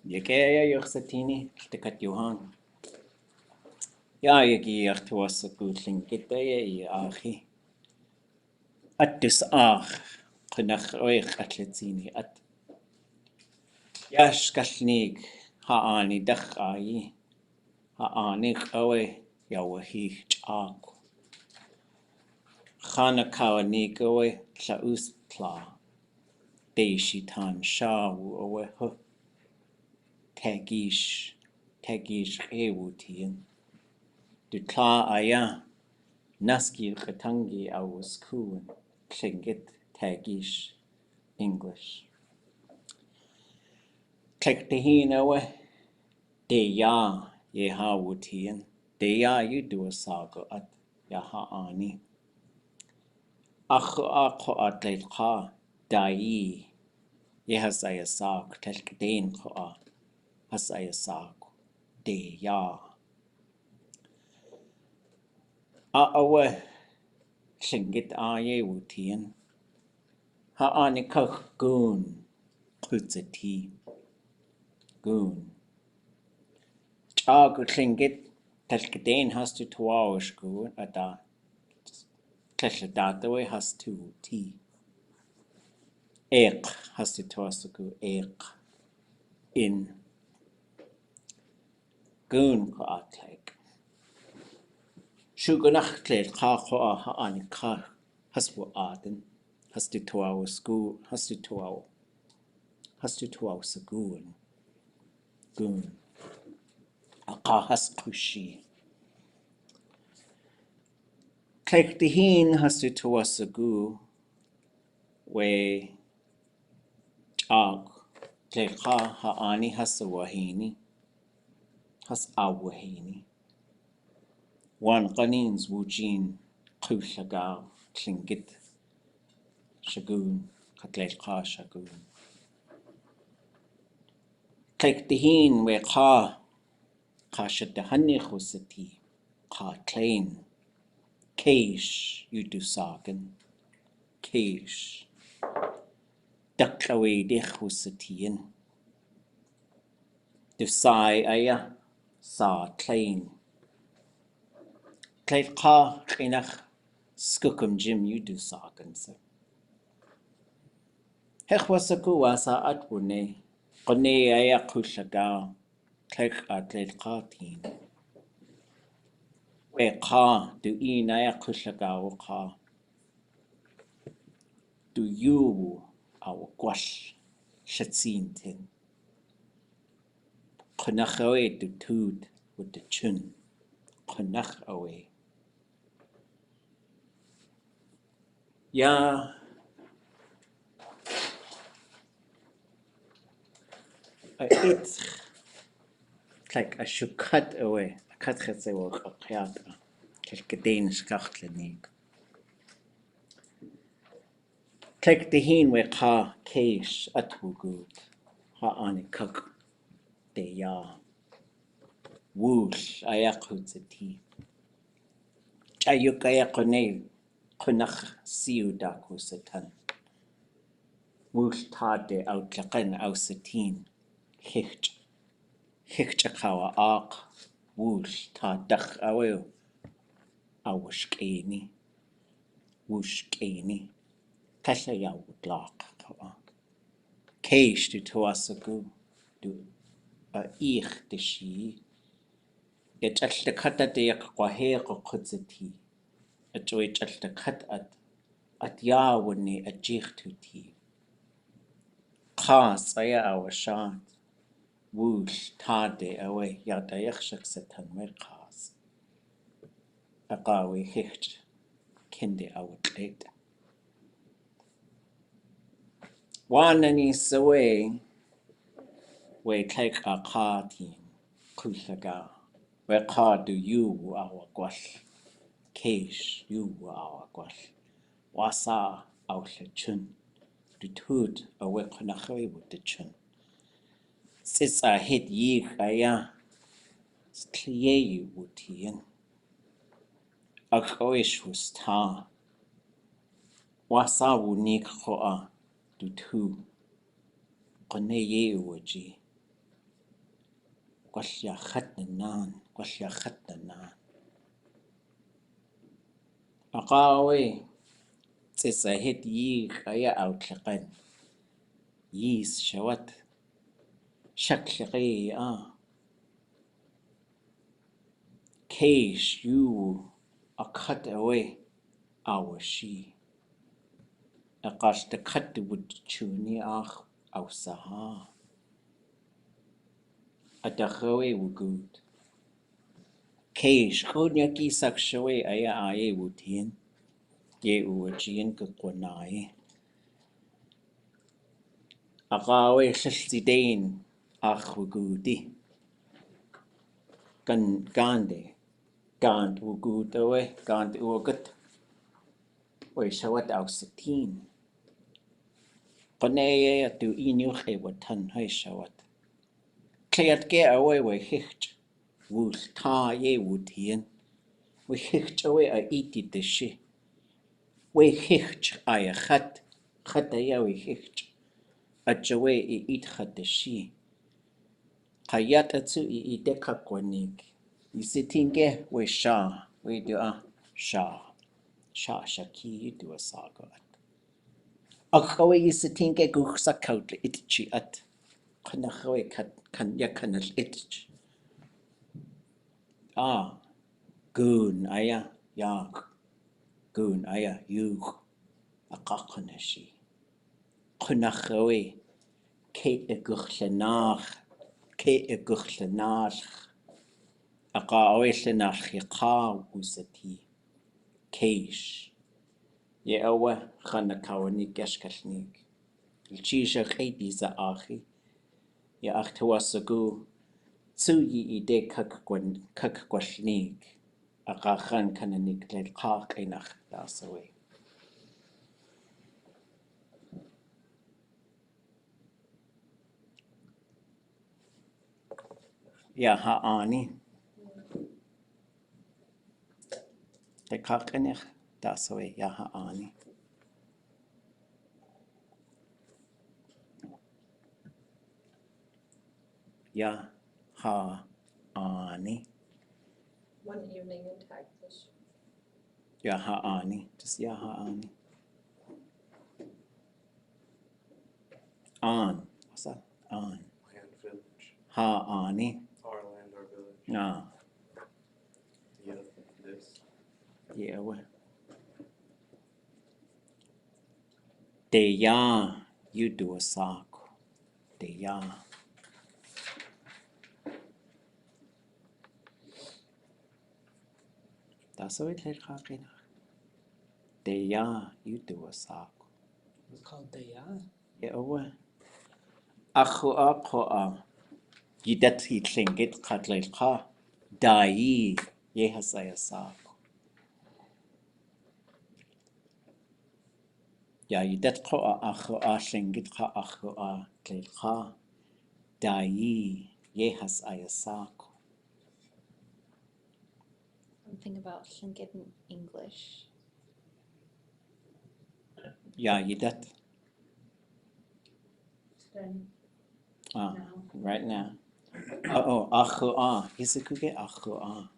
Yekaya yoxatini takat Johan. Ja, yegi artuasa gutling gitaya I achi. Attus ach. Qnach oich atletini at. Yash kalneek haani dach ai. Haani awe yawahi chak. Khana kawaneek awe tlaus tla. Dísi tan shawu awe hu. Tagish ewutien. Du tla aya. Naski Katangi aus Kuhn, Klingit, Tagish, English. Klik de hinawe, de ya, ye ha wutien, de ya you do a sago at yaha ani. Akho atlet ka, dai, ye has a sag, telk den ka, has a sag, de ya. Awe, Klingit aye wutien. Ha ani kach goon, kutzeti. Goon. Chag klingit talkadane has to T'aawáḳ goon at da kleshadawe has to T. ʼakaduneek has to T'aawáḳ ʼakaduneek in goon ko atleg. Shugunach kled ka ko ha ani ka has wo aden has to T'aawáḳ has to T'aawáḳ goon. Aka has kushi. Klik de hin has to T'aawáḳ we chag kleka ha ani has wahini has awahini. Wan qanins wujin qulaga klingit shagun katleka shagun. Klik de hin we ka shadahani khusati ka klein keish yudusagan keish daklawe de khusatien. Du sai aya sa klein. Kleid ka chinach skukum jim yudusagan se. Hech wasaku wasa atwune qone aya khushaga kleid ka tin. We ka du aya khushaga ka du yu aw gwash shatsintin. Qnach awe du tud with the chun. Qnach awe. Ya it's like a shukat away. A cut has a work of Piata. Danish kalneek. Take the hin we ka keish atwugud. Ha ani kuk de ya. Woosh ayakutzeti. Chayukayakone kunach siudakusatan. Woosh tade outlakan ausetin. Hicht. Hichtakawa ak. Woosh tadach aweo. Awushkeni. Wooshkeni. Kasha yawutlak. Keish du T'aawáḳ du ich de shi. Et alta kata de yak kwahego kutzeti. Et joit alta kat at yawuni at jichtuti. Khas aya awashat. Woosh tade away yada yakshak setan mer khas. Aqawi hicht kinde awutled. Wanani sawe we take a katin kushaga. We ka do you our gwash. Keish you our gwash. Wasa our chun. Du tud a we konachwe with the chun. Sits a hit ye aya. Skliye you wutien. A koish was ta. Wasa wunik hoa. Du tu. Koneye uji. Gwallia chat na nan. Gwallia chat na nan. Aqawe. Tsahit yi kaya outliqan. Yis shawat. Shakliqi Keish you a cut away our she. A qash the cut would chuni saha. A dachawe wu good. Keish kunyaki sakshawe aya wutin. Ye uwajin kukwanai. A qawe shiltidain wugudi. Gande. Gand wugud away. Gand uwagut. We shawat au sitin. Qanaya tu inyuche watan hay shawat. Cleat ge away we hicht. Wul ta ye wutien. We hicht away a iti de shi. We hicht a khat. Khataya we hicht. A jawe I eat khat de shi. Kayat atsu I deka kalneek. Isitinge we sha. We do sha. Sha shaki do a saga. Akawe isitinge guksa kautle itchi at. Kanahawe kan yakanal itch. Goon aya yak. Goon aya yug. Akakanashi. Kunahawe. Ke guchlanach. Ke guchlanach. Akawe slenach yaka usati. Keish. Ye awa khanakawani gashkalneek. Ilchisha khaydi za akhi. Ya akhtawasagu. Tsuyi ide kakkwalneek. Akakhan kananik lel kak inach dasawe. Ya haani. De kak inach dasawe ya haani. Ya haani. One evening in Texas. Ya haani. Just ya haani. On. What's that? On. Land village. Haani. Our land, our village. No. Yeah, this. Yeah, what? De ya. You do a sock. De ya. That's what it is. De ya. You do a sock. It's called Daya. Yeah, what? Ako. Yidat hitlingit katleilka. Dai. Yehasaya sock. Ya yidat ko ako tlingit ka ako tleilka. Dai. Yehasaya sock. Something about Lingi in English. Ya yidat. Today. Now. Now. Right now. Ako. Isikuge ako.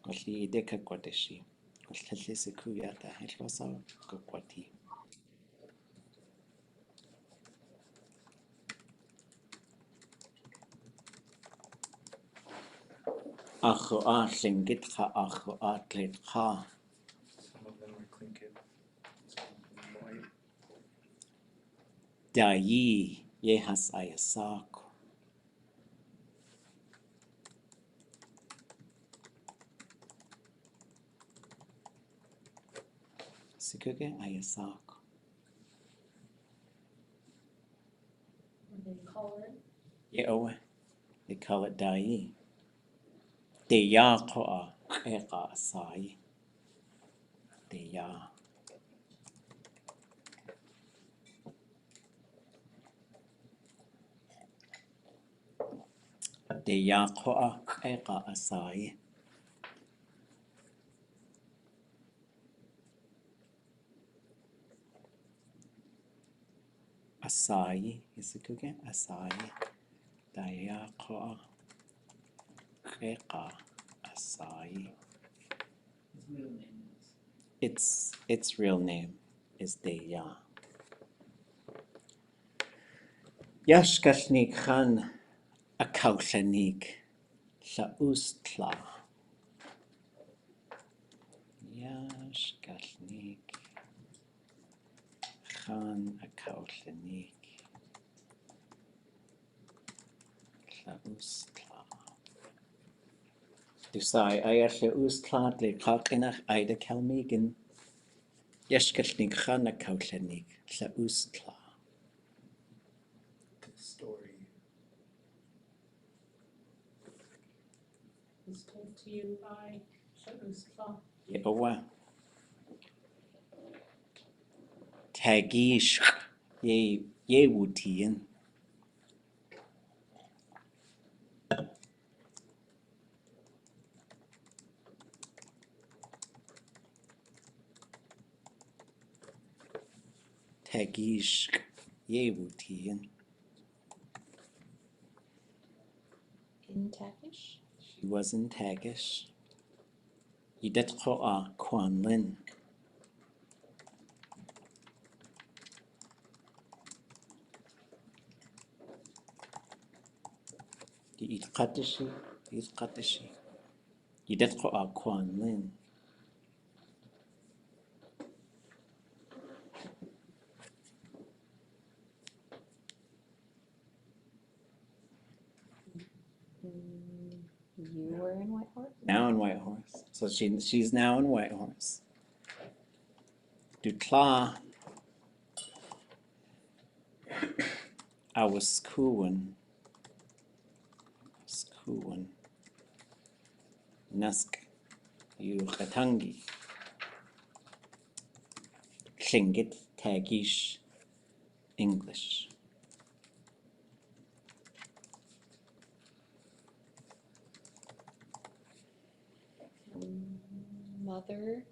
Kali deka kwadeshi. Kali siku yata. Helwasa kwati. Ako lingit ka ako tlet ka. Some of them are clinket. Some of them white. Dai yehas ayasak. Sikuge ayasak. What do you call it? Yeah, they call it dai. De ya ko eka asai. De ya. De ya ko eka asai. Asai. Isikuge asai. T'aawáḳ asai. His real name is. Its real name is T'aawáḳ. Yash kalneek chan ʼakaduneek T'aawáḳ. Yash kalneek chan ʼakaduneek T'aawáḳ. Dísi ayar T'aawáḳ le kalkinach aida kalmegan. Yash kalneek chan ʼakaduneek T'aawáḳ. Story. Was told to you by T'aawáḳ. T'aawáḳ. Tagish ye wutian. Tagish ye wutian. In Tagish? She was in Tagish. Yidet cho'a Kwanlin. The Itqatishi. Yidet cho'a Kwanlin. You were in Whitehorse? Now in Whitehorse. So she's now in Whitehorse. Dutla. Awaskuwan. Nusk. Yukatangi. Klingit Tagish English. Mother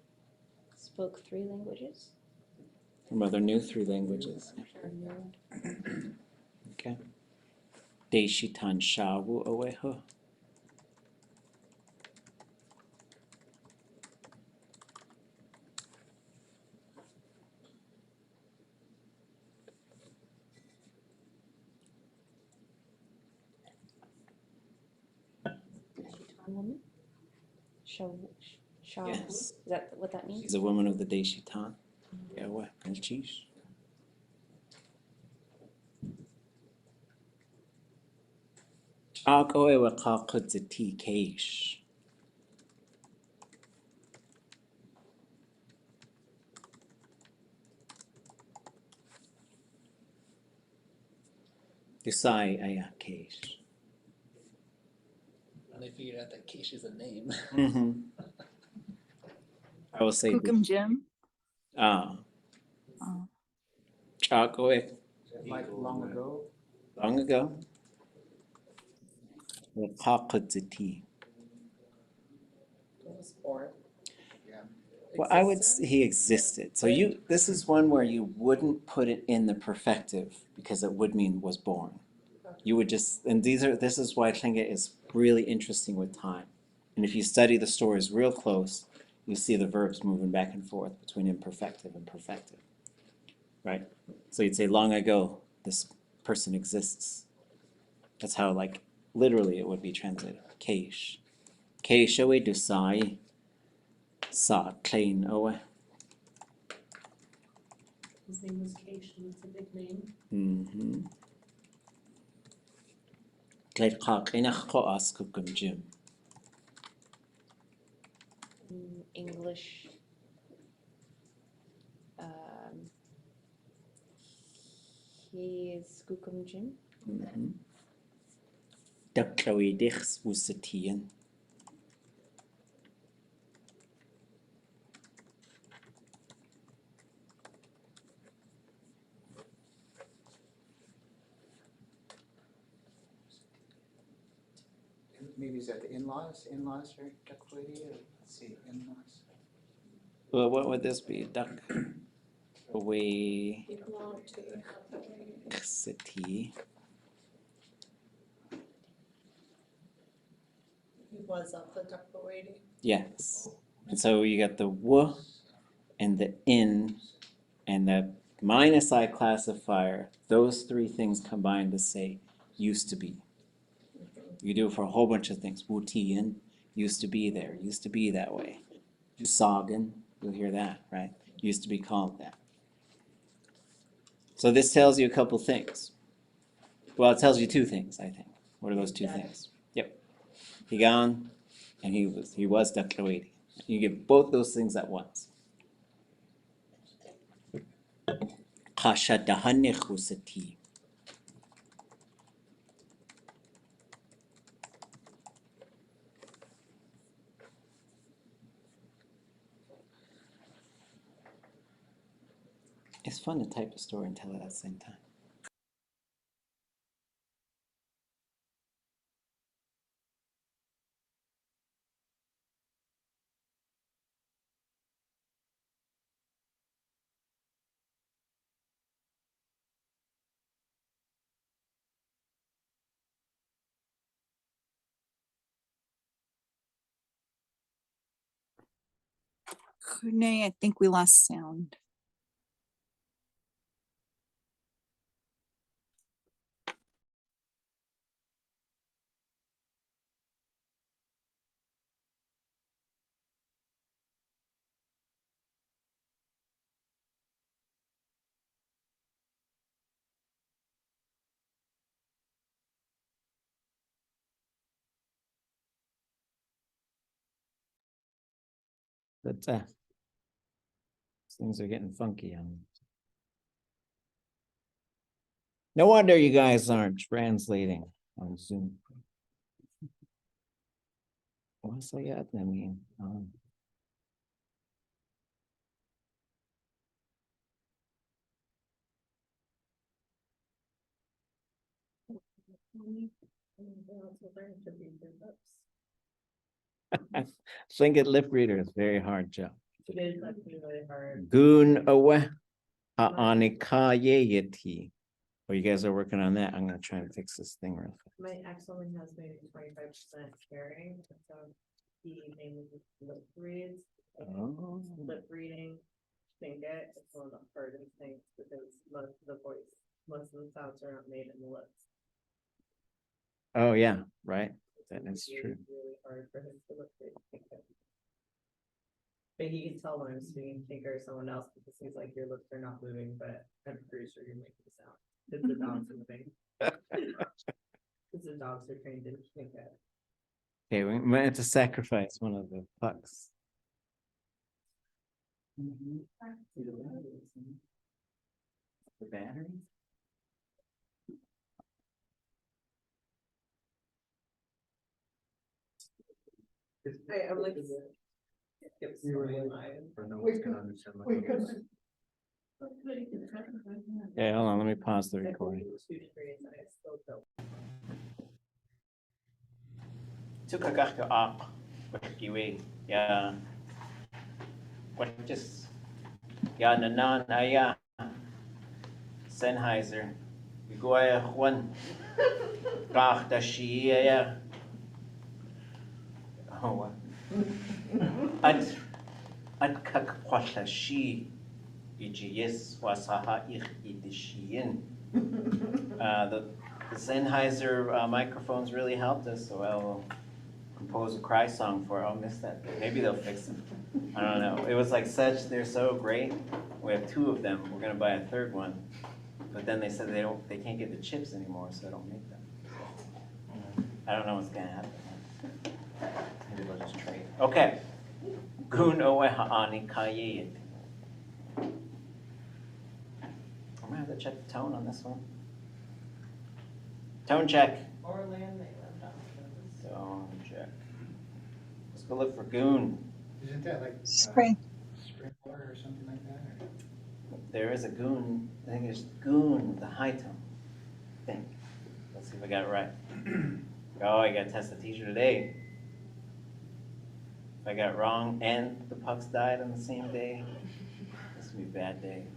spoke 3 languages. Her mother knew 3 languages. Okay. Dísi tan shawu aweho. Woman? Shaw. Yes. Is that what that means? She's a woman of the Dísi tan. Yeah, what? Cheese. Ako ewa kakut the tea case. Decide aya case. And they figured out that Keish is a name. I will say Skookum Jim. Oh. Chako Like long ago. long ago. Well, kakut the tea. Or Well, I would say he existed. So this is one where you wouldn't put it in the perfective because it would mean was born. You would just, and this is why Lingi is really interesting with time. And if you study the stories real close, you see the verbs moving back and forth between imperfective and perfective, right? So you'd say long ago, this person exists. That's how like literally it would be translated. Keish. Keish owe dusai sa klein owe. his name was Keish, and it's a big name. Gled kak inach ko askukum Jim. English. He is Skookum Jim. Daklawi dichs wusatian. Maybe is that the in-laws? In-laws or Ducklady? Let's see, in-laws. Well, what would this be? Duck away Belong to city. Was of the Duckaway. Yes. And so you got the w and the in and the minus I classifier. Those three things combined to say used to be. You do it for a whole bunch of things. Wutian, used to be there, used to be that way. Sagen, you'll hear that, right? Used to be called that. So this tells you a couple things. Well, it tells you two things, I think. What are those two things? Yep. Higan and he was Daklawedi. You get both those things at once. Kashadahanechusati. It's fun to type a story and tell it at the same time. Kunay, I think we lost sound. But things are getting funky on me. No wonder you guys aren't translating on Zoom. What's that mean? Slinget lip reader is very hard job. It is actually really hard. Goon awe ha'anikayeti. Well, you guys are working on that. I'm gonna try and fix this thing real quick. My ex only has maybe 25% hearing, so he mainly just lip reads. Oh. Lip reading, think it's one of the hardest things because most of the sounds are not made in the lips. Oh, yeah, right. That is It's really, true. really hard for him to lip read think it. But he can tell when I'm speaking think or someone else because he's like, your lips are not moving, but I'm pretty sure you're making a sound. Because the dog's moving. Because the dogs are trained to think it. Okay, we might have to sacrifice one of the pucks. The battery? I'm like, skip story line. Yeah, hold on, let me pause the recording. 2 degrees and I still don't. T'aawáḳ, wahkiwi, ya. What just, ya nanan aya. Sennheiser. Iguaya Juan. Kach da shia. Oh, what? Ad kak kwasha shi. Ijiyes wasaha ich idishiyin. The Sennheiser microphones really helped us, so I'll compose a cry song for it. I'll miss that. Maybe they'll fix them. I don't know. It was like they're so great. We have 2 of them. We're gonna buy a 3rd one. But then they said they can't get the chips anymore, so I don't make them. I don't know what's gonna happen. Maybe they'll just trade. Okay. Gun oe ha'ani kayet. I'm gonna have to check the tone on this one. Tone check. Or land they left on. Tone check. Let's go look for goon. Isn't that like Spring. spring water or something like that? Or? There is a goon. I think it's goon with the high tone. I think. Let's see if I got it right. Oh, I gotta test the teacher today. If I got it wrong and the pucks died on the same day, this will be a bad day.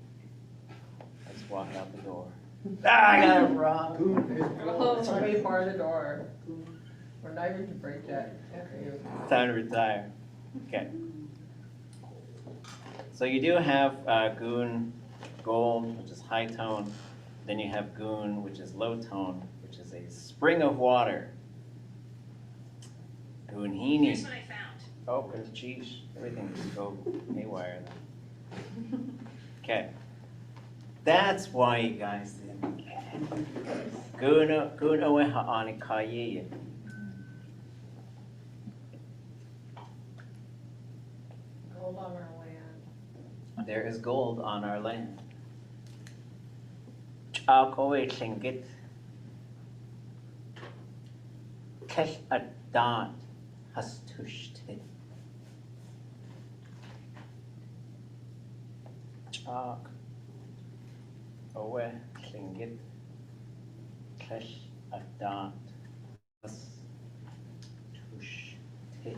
I just walk out the door. Ah, I got it wrong. Goon is Oh, let me bar the door. We're not even to break yet. Time to retire. Okay. So you do have goon, gold, which is high tone. Then you have goon, which is low tone, which is a spring of water. Goonhini. Here's what I found. Oh, geez, everything just go haywire then. Okay. That's why you guys didn't get it. Goon owe ha'ani kaye. Gold on our land. There is gold on our land. T'aawáḳ owe tlingit. Kel adan has tushte. T'aawáḳ owe tlingit. Kel adan has tushte.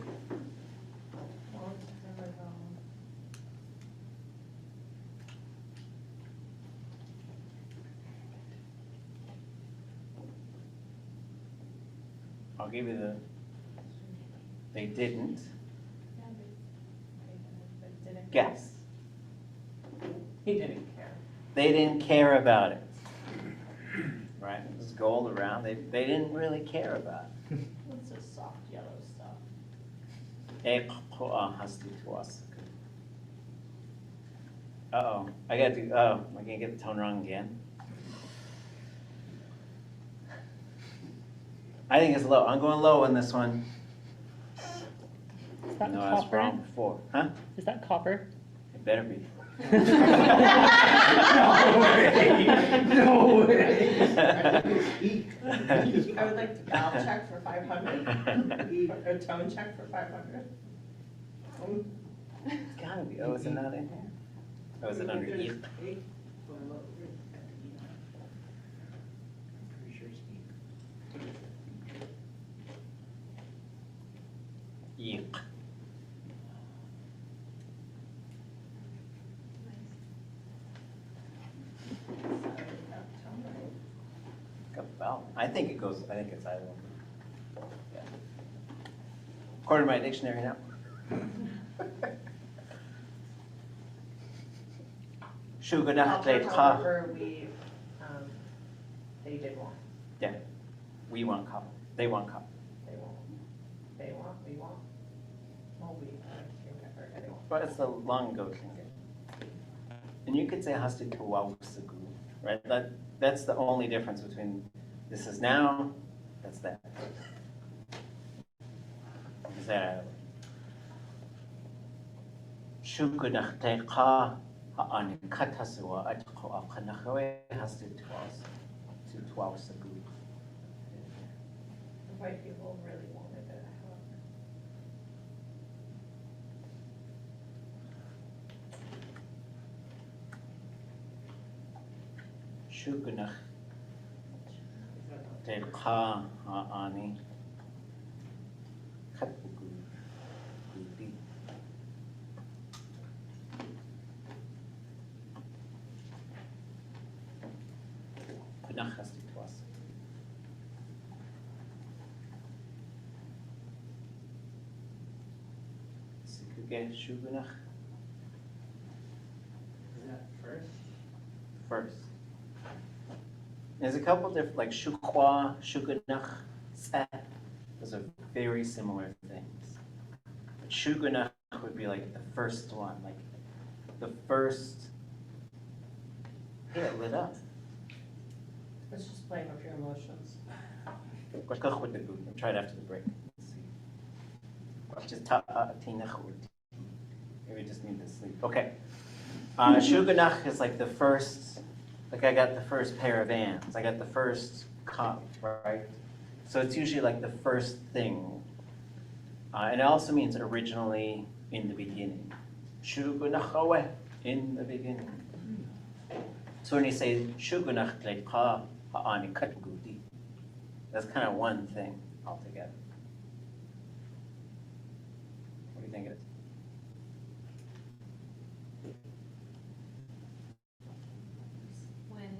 I'll give you the, they didn't. Guess. He didn't care. They didn't care about it. Right? There's gold around. They didn't really care about it. What's this soft yellow stuff? Uh-oh. I got to, oh, am I gonna get the tone wrong again? I think it's low. I'm going low on this one. Is that No, I was copper? wrong before. Huh? Is that copper? It better be. No way. I would like to valve check for 500. A tone check for 500. It's gotta be. Oh, is it not in here? Oh, is it under E? Eek. Well, I think it goes, I think it's either one. Yeah. According to my dictionary now. However, we, they did want, Yeah, we want copper. They want copper. they want, they want, we want. Well, we, I forget they want. But it's the long goat finger. And you could say hasti T'aawáḳ, right? That's the only difference between this is now, that's that. Is that Shukunach teqa ha'ani katasua atqo aqanachawe hasti T'aawáḳ. The white people really wanted it, however. Shukunach teqa ha'ani katbugu. Kunach hasti T'aawáḳ. Sikuge shugunach. Is that first? First. There's a couple different, like shukwa, shugunach, tzeh. Those are very similar things. But shugunach would be like the first one, like the first. Yeah, it lit up. It's just playing with your emotions. Try it after the break. Let's see. Just maybe we just need to sleep. Okay. Shugunach is like the first, like I got the first pair of hands. I got the first cup, right? So it's usually like the first thing. And it also means originally in the beginning. Shugunach in the beginning. So when you say Shugunach teqa ha'ani katgudi, that's kind of one thing altogether. What do you think it is? When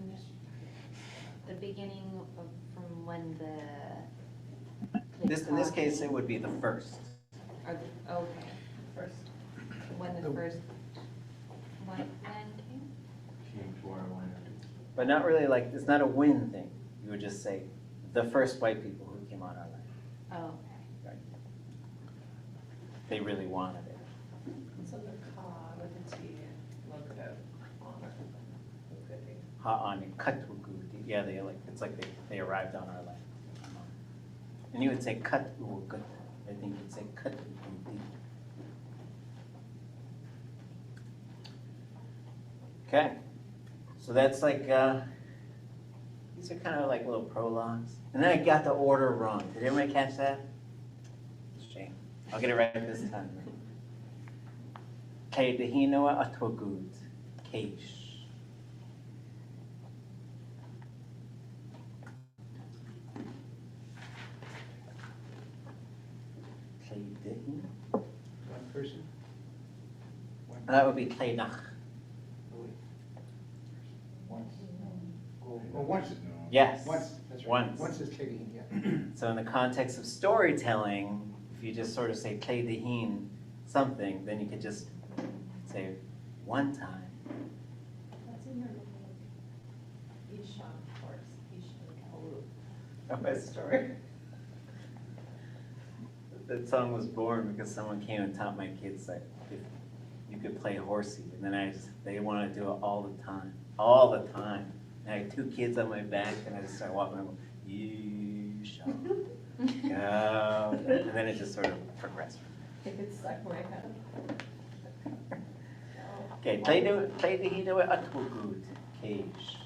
the beginning of from when the in this case, it would be the first. Okay, first, when the first white man came? Came to our land. But not really like, it's not a when thing. You would just say, the first white people who came on our land. Oh, okay. Right? They really wanted it. So the ka with the T, look at honor. Ha'ani katwugu. Yeah, it's like they arrived on our land. And you would say katwugu. I think you'd say katwugu. Okay. So that's like, these are kind of like little prologues. And then I got the order wrong. Did everybody catch that? Shame. I'll get it right this time. Kay dehinoa atogud. Keish. Kay dehin. One person? One. That would be kleinach. Once. Oh, once. Yes. Once, that's right. Once. Once is Katie, yeah. So in the context of storytelling, if you just sort of say klei dehin something, then you could just say one time. That's in your little Isha course, Isha Kalu. Of my story. That song was born because someone came and taught my kids that if you could play horsey, and then they wanted to do it all the time. And I had 2 kids on my back, and I just started walking around, you shall go. And then it just sort of progressed. If it's stuck in my head. Okay, play the hito atwugud, cage.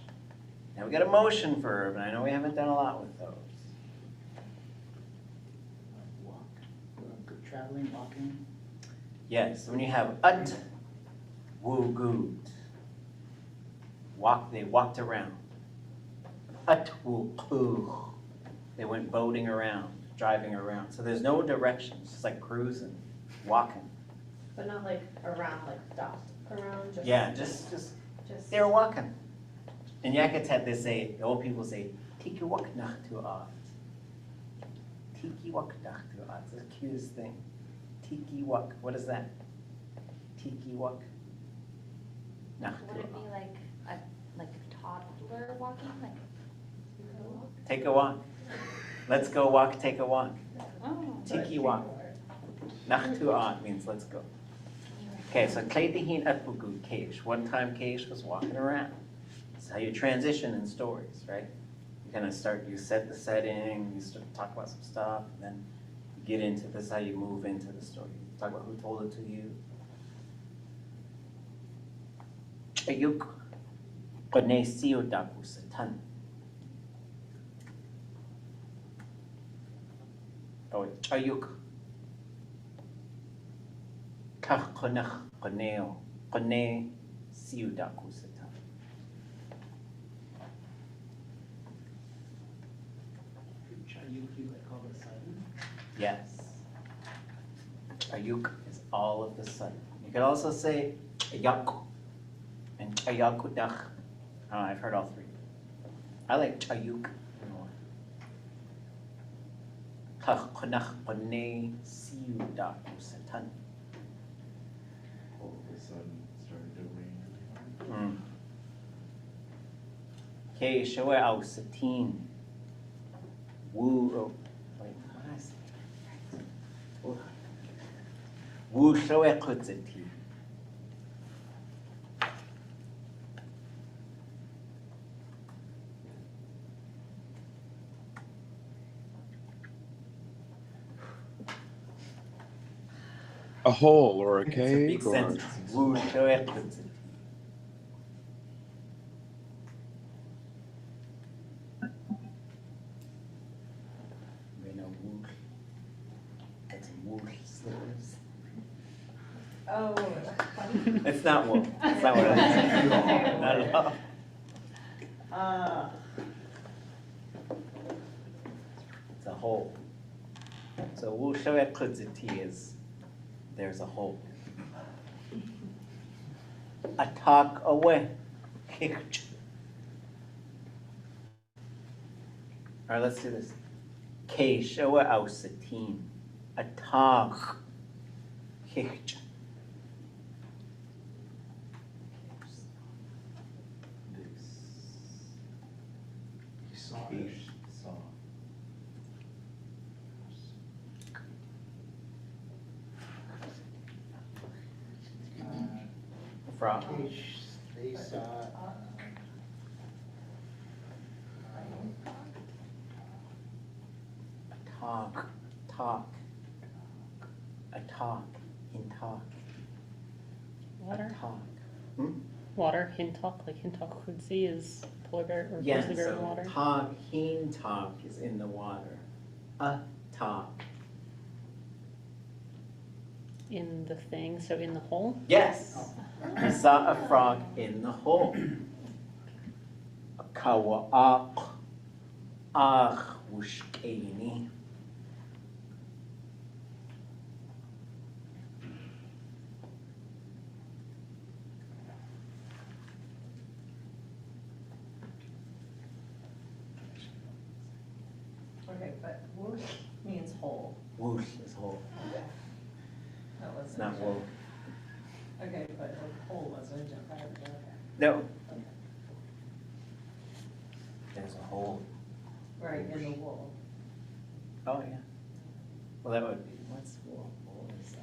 Now we got a motion verb, and I know we haven't done a lot with those. Walk, traveling, walking. Yes, when you have atwugud, they walked around. Atwuquh, they went boating around, driving around. So there's no direction, it's just like cruising, walking. But not like around, like stop around, just. Yeah, just Just. they were walking. In Yakutat, the old people say, Tiki wak nach tu'at. Tiki wak nach tu'at. It's the cutest thing. Tiki wak, what is that? Tiki wak nach Would it be tu'at. like a toddler walking, like? Take a walk. Let's go walk, take a walk. Oh. Tiki wak. Nach tu'at means let's go. Okay, so klei dihin atwugud keish. One time keish was walking around. That's how you transition in stories, right? You kind of you set the setting, you start to talk about some stuff, and then you get into this, how you move into the story. You talk about who told it to you. Ayuk qanay siyo daku satan. Oh, ayuk. Kach qanach qaneo. Qanay siyo daku satan. Chayuki, like all of a sudden. Yes. Ayuk is all of the sudden. You could also say ayak and ayakudach. I've heard all 3. I like chayuk more. Chachnach panei siudaku satan. All of a sudden, it started to rain really hard. Okay, showe au satin. Woo, oh, wait, what did I say? Woo showe kutzati. A hole or a It's a big cave or sentence. Woo showe kutzati. Slippers. Oh. It's not wool. It's not what I said. Not at all. It's a hole. So wool showe kutzati is there's a hole. Attack away. Kick. All right, let's do this. Keishawa ausatin. A'akaduneek. Hicht. You saw it. Saw. Frog. They saw. Talk. In talk. Water. Talk. Water. Hintalk. Like Hintalk Quincy is polar bear or Yeah, grizzly bear in so water. talk is in the water. Talk. In the thing, so in the hole. Yes. You saw a frog in the hole. T'aawáḳ. Wushkeni. Okay, but whoosh means hole. Whoosh is hole. That It's wasn't. not wool. Okay, but a hole wasn't a jump out of it, okay. No. Okay. There's a hole. Right, in the wool. Oh, yeah. Well, that would be, what's wool? Wool is,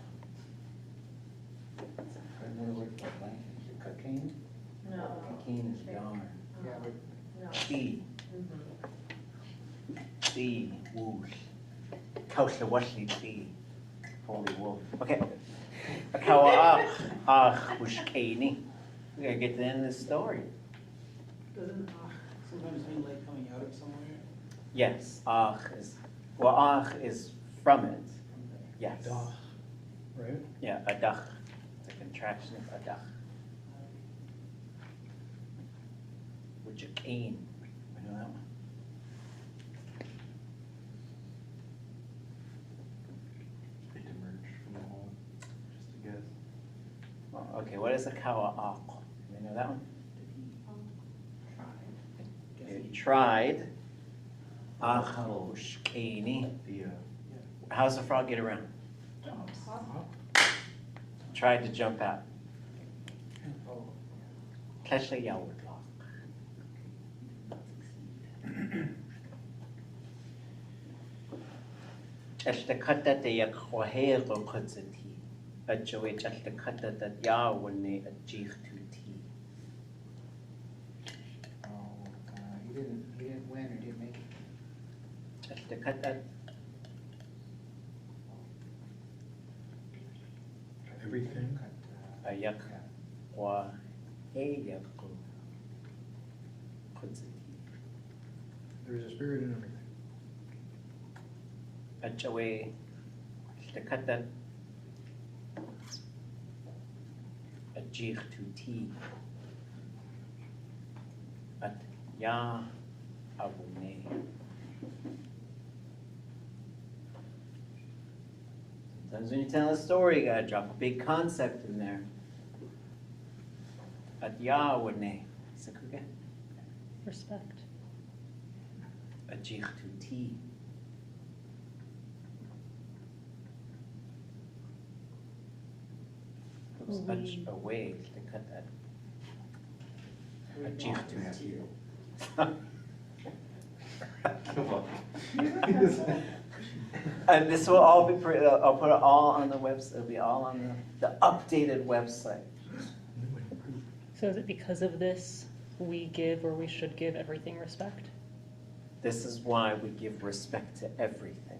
Another word for blanket, cocaine? No. cocaine is yarn. Yeah, but No. Tea. Mhm. Tea. Whoosh. Kausha washli tea. Holy wool. Okay. T'aawáḳ. Wushkeni. We gotta get to the end of the story. doesn't sometimes mean like coming out of somewhere? Yes, ach is from it. Yes. Right? Yeah, adach. It's a contraction of adach. Which is cane. I know that one. It emerged from the hole. Just a guess. Well, okay, what is a t'aawáḳ? Do you know that one? It tried. Ach wushkeni. The How's the frog get around? Tried to jump out. Oh. Keshe yawudlach. ʼakaduneek ʼakaduneek ʼakaduneek. Ajoe ʼakaduneek yawune ajich tuti. Oh, he didn't win or didn't make it. A'akaduneek. everything. Ayak wa heyak ʼakaduneek. There's a spirit in everything. Ajoe ʼakaduneek ajich tuti. At ya abune. Sometimes when you tell a story, you gotta drop a big concept in there. At ya abune. Sakuga. Respect. Ajich tuti. Oops, away to cut that. Ajich tuti. Come on. And this will all be, I'll put it all on the website, it'll be all on the updated website. So is it because of this we give or we should give everything respect? This is why we give respect to everything.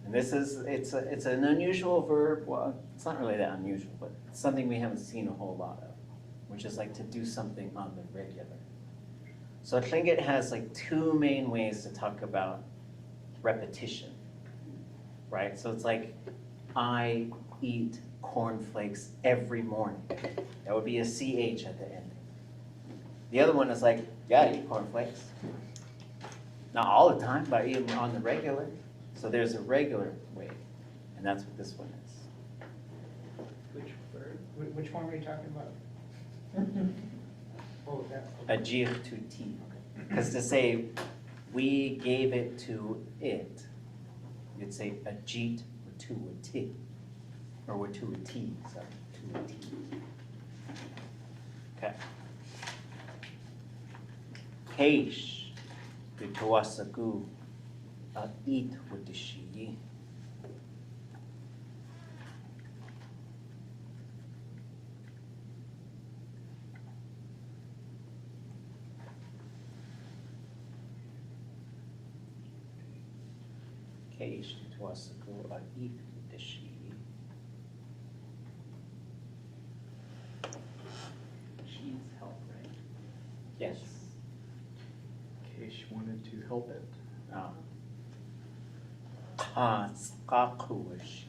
And this is, it's an unusual verb, well, it's not really that unusual, but it's something we haven't seen a whole lot of, which is like to do something on the regular. So I think it has like two main ways to talk about repetition, right? So it's like, I eat cornflakes every morning. That would be a CH at the end. The other one is like, yeah, I eat cornflakes. Not all the time, but I eat them on the regular. So there's a regular way, and that's what this one is. Which bird? Which one were you talking about? Oh, that. Ajir to ti. Because to say, we gave it to it, You'd say a jeet with two a t, or with two a t, sorry, two a t. Okay. Keish, the T'aawáḳ eat with the she. Keish, the T'aawáḳ eat with the she. She's help, right? Yes. Keish wanted to help it. T'aawáḳ she.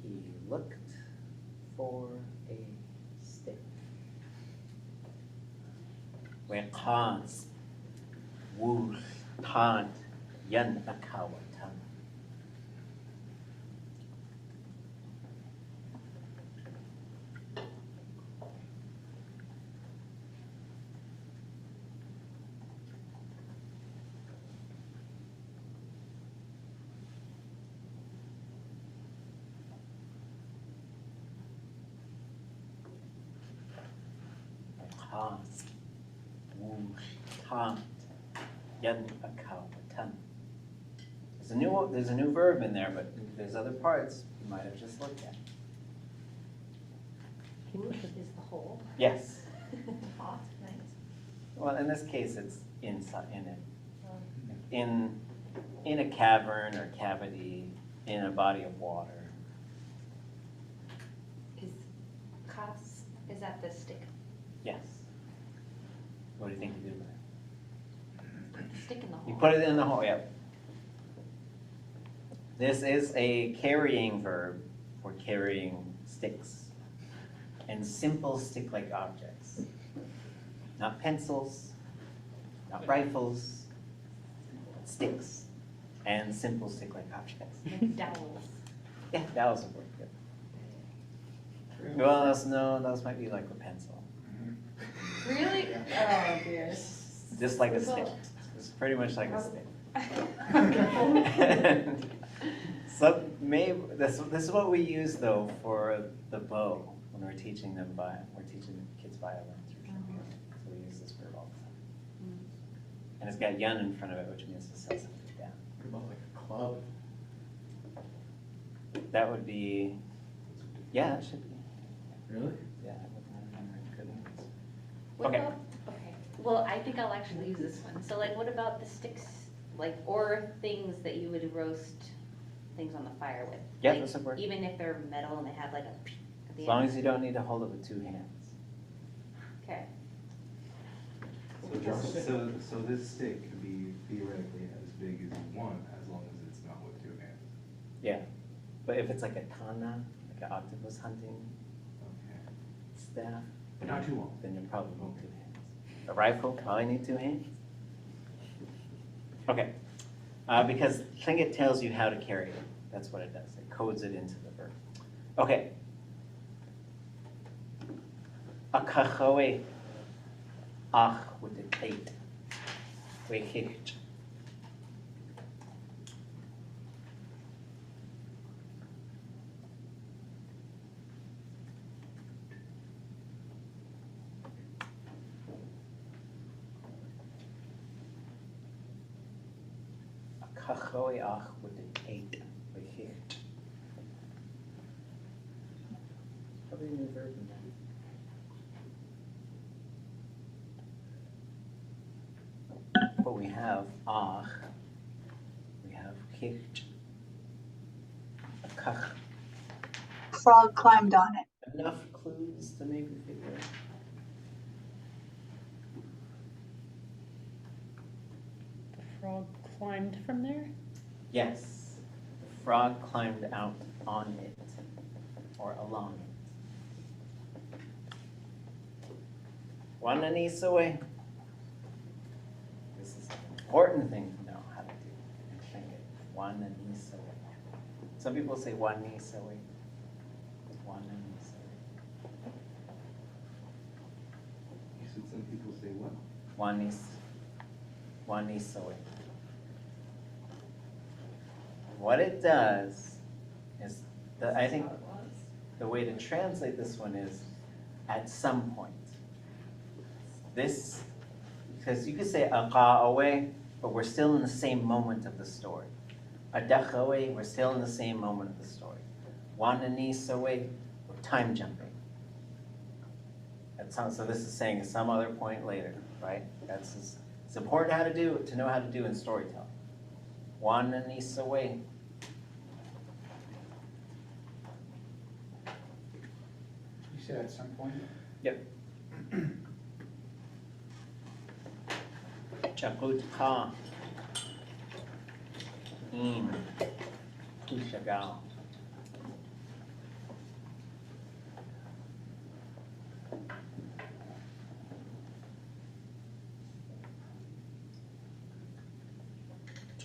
He looked for a stick. Where Khan's wool tant yan akawatan. Khan's wool tant yan akawatan. There's a new verb in there, but there's other parts you might have just looked at. English is the whole. Yes. Hot, nice. Well, in this case, it's inside in it. In a cavern or cavity, in a body of water. Is that the stick? Yes. What do you think you did with it? Stick in the hole. You put it in the hole, yep. This is a carrying verb for carrying sticks and simple stick-like objects. Not pencils, not rifles, but sticks and simple stick-like objects. Like dowels. Yeah, that was a word, good. Well, those might be like a pencil. Really? Oh, dear. Just like a stick. It's pretty much like a stick. So maybe this is what we use though for the bow when we're teaching kids violins or something. So we use this verb all the time. And it's got yan in front of it, which means to set something down. What about like a club? That would be, yeah, that should be. Really? Yeah, I would remember good ones. What Okay. about, okay, well, I think I'll actually use this one. So like, what about the sticks, like, or things that you would roast things on the fire with? Yeah, Like, that's a word. even if they're metal and they have like a p at the As long end. as you don't need to hold it with two hands. Okay. So this stick can be theoretically as big as you want, as long as it's not with two hands. Yeah. But if it's like a tana, like an octopus hunting Okay. staff, But not too long. then you probably need two hands. A rifle, probably need two hands. Okay. Because Tlingit tells you how to carry it. That's what it does. It codes it into the verb. Okay. A'kaduneek with the eight. Wechicht. A'kaduneek with the eight. Wechicht. Probably a new verb in that. But we have ach, we have kicht, a kach. Frog climbed on it. Enough clues to make me figure frog climbed from there? Yes, the frog climbed out on it or along it. Wananisoe. This is an important thing to know how to do. And think it. Wananisoe. Some people say wanisoe. Wananisoe. You said some people say what? Wanisoe. What it does is, I think the way to translate this one is at some point. This, because you could say ʻakaduneek, but we're still in the same moment of the story. Adachawe, we're still in the same moment of the story. Wananisoe, we're time jumping. So this is saying at some other point later, right? It's important to know how to do in storytelling. Wananisoe. You said at some point? Yep. ʻakaduneek. Kushagal.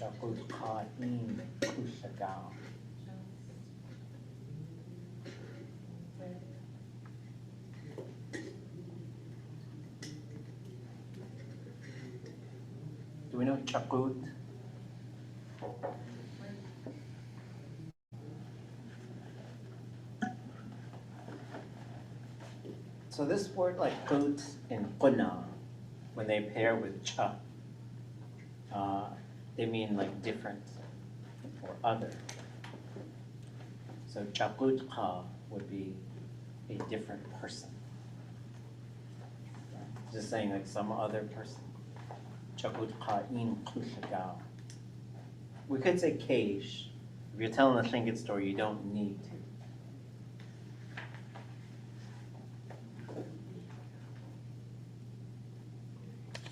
ʻakaduneek kushagal. Do we know ʻakaduneek? So this word like goat and quna, when they pair with cha, they mean like different or other. So ʻakaduneek would be a different person. Just saying like some other person. ʻakaduneek kushagal. We could say keish. If you're telling a trinket story, you don't need to.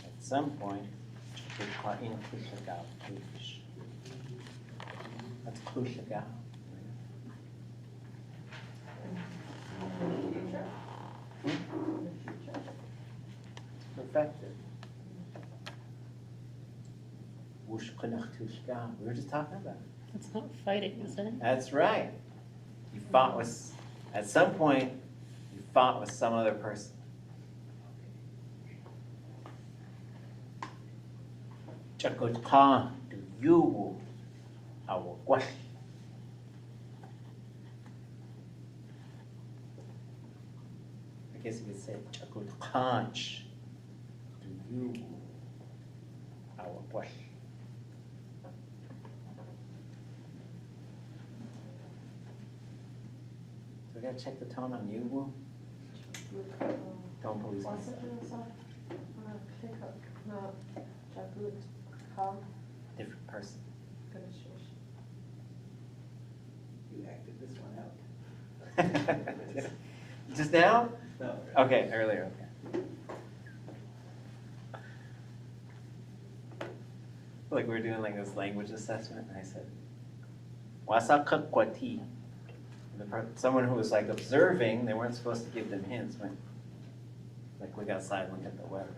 At some point, ʻakaduneek kushagal, keish. That's kushagal. Perfected. We were just talking about it. It's not fighting, is it? That's right. You fought with, at some point, you fought with some other person. ʻakaduneek do you ʻakaduneek. I guess you could say ʻakaduneek do you ʻakaduneek. So we gotta check the tone on you, Wu. Don't police me. Different person. You acted this one out. Just now? No. Okay, earlier, okay. Like we were doing like this language assessment, and I said, "Wasakakwati." Someone who was like observing, they weren't supposed to give them hints. Went like we got side look at the weather.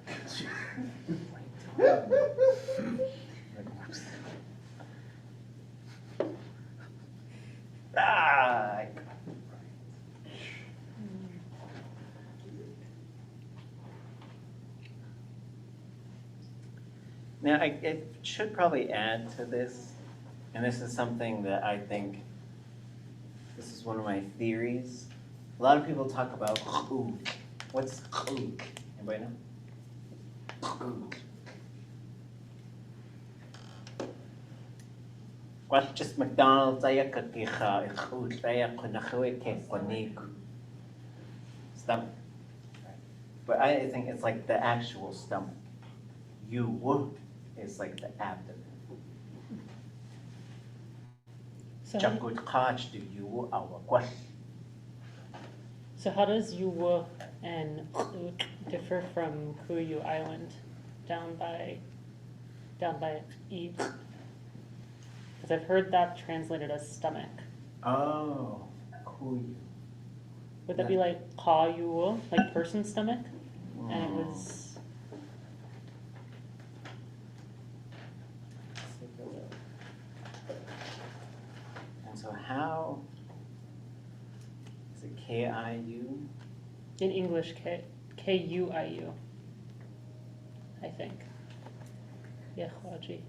Ah! Now, I should probably add to this, and this is something that I think, this is one of my theories. A lot of people talk about ʼakaduneek. What's ʼakaduneek? Anybody know? ʼakaduneek. What's just McDonald's? Stomach. But I think it's like the actual stomach. You is like the abdomen. So how does Yuwa and ʼakaduneek differ from Kuyu Island down by down by E. Because I've heard that translated as stomach. Oh, cool. Would that be like ʼkayu, like person stomach? And it was. And so how is it KIU? In English, KUIU, I think. Yeah, Khwaji.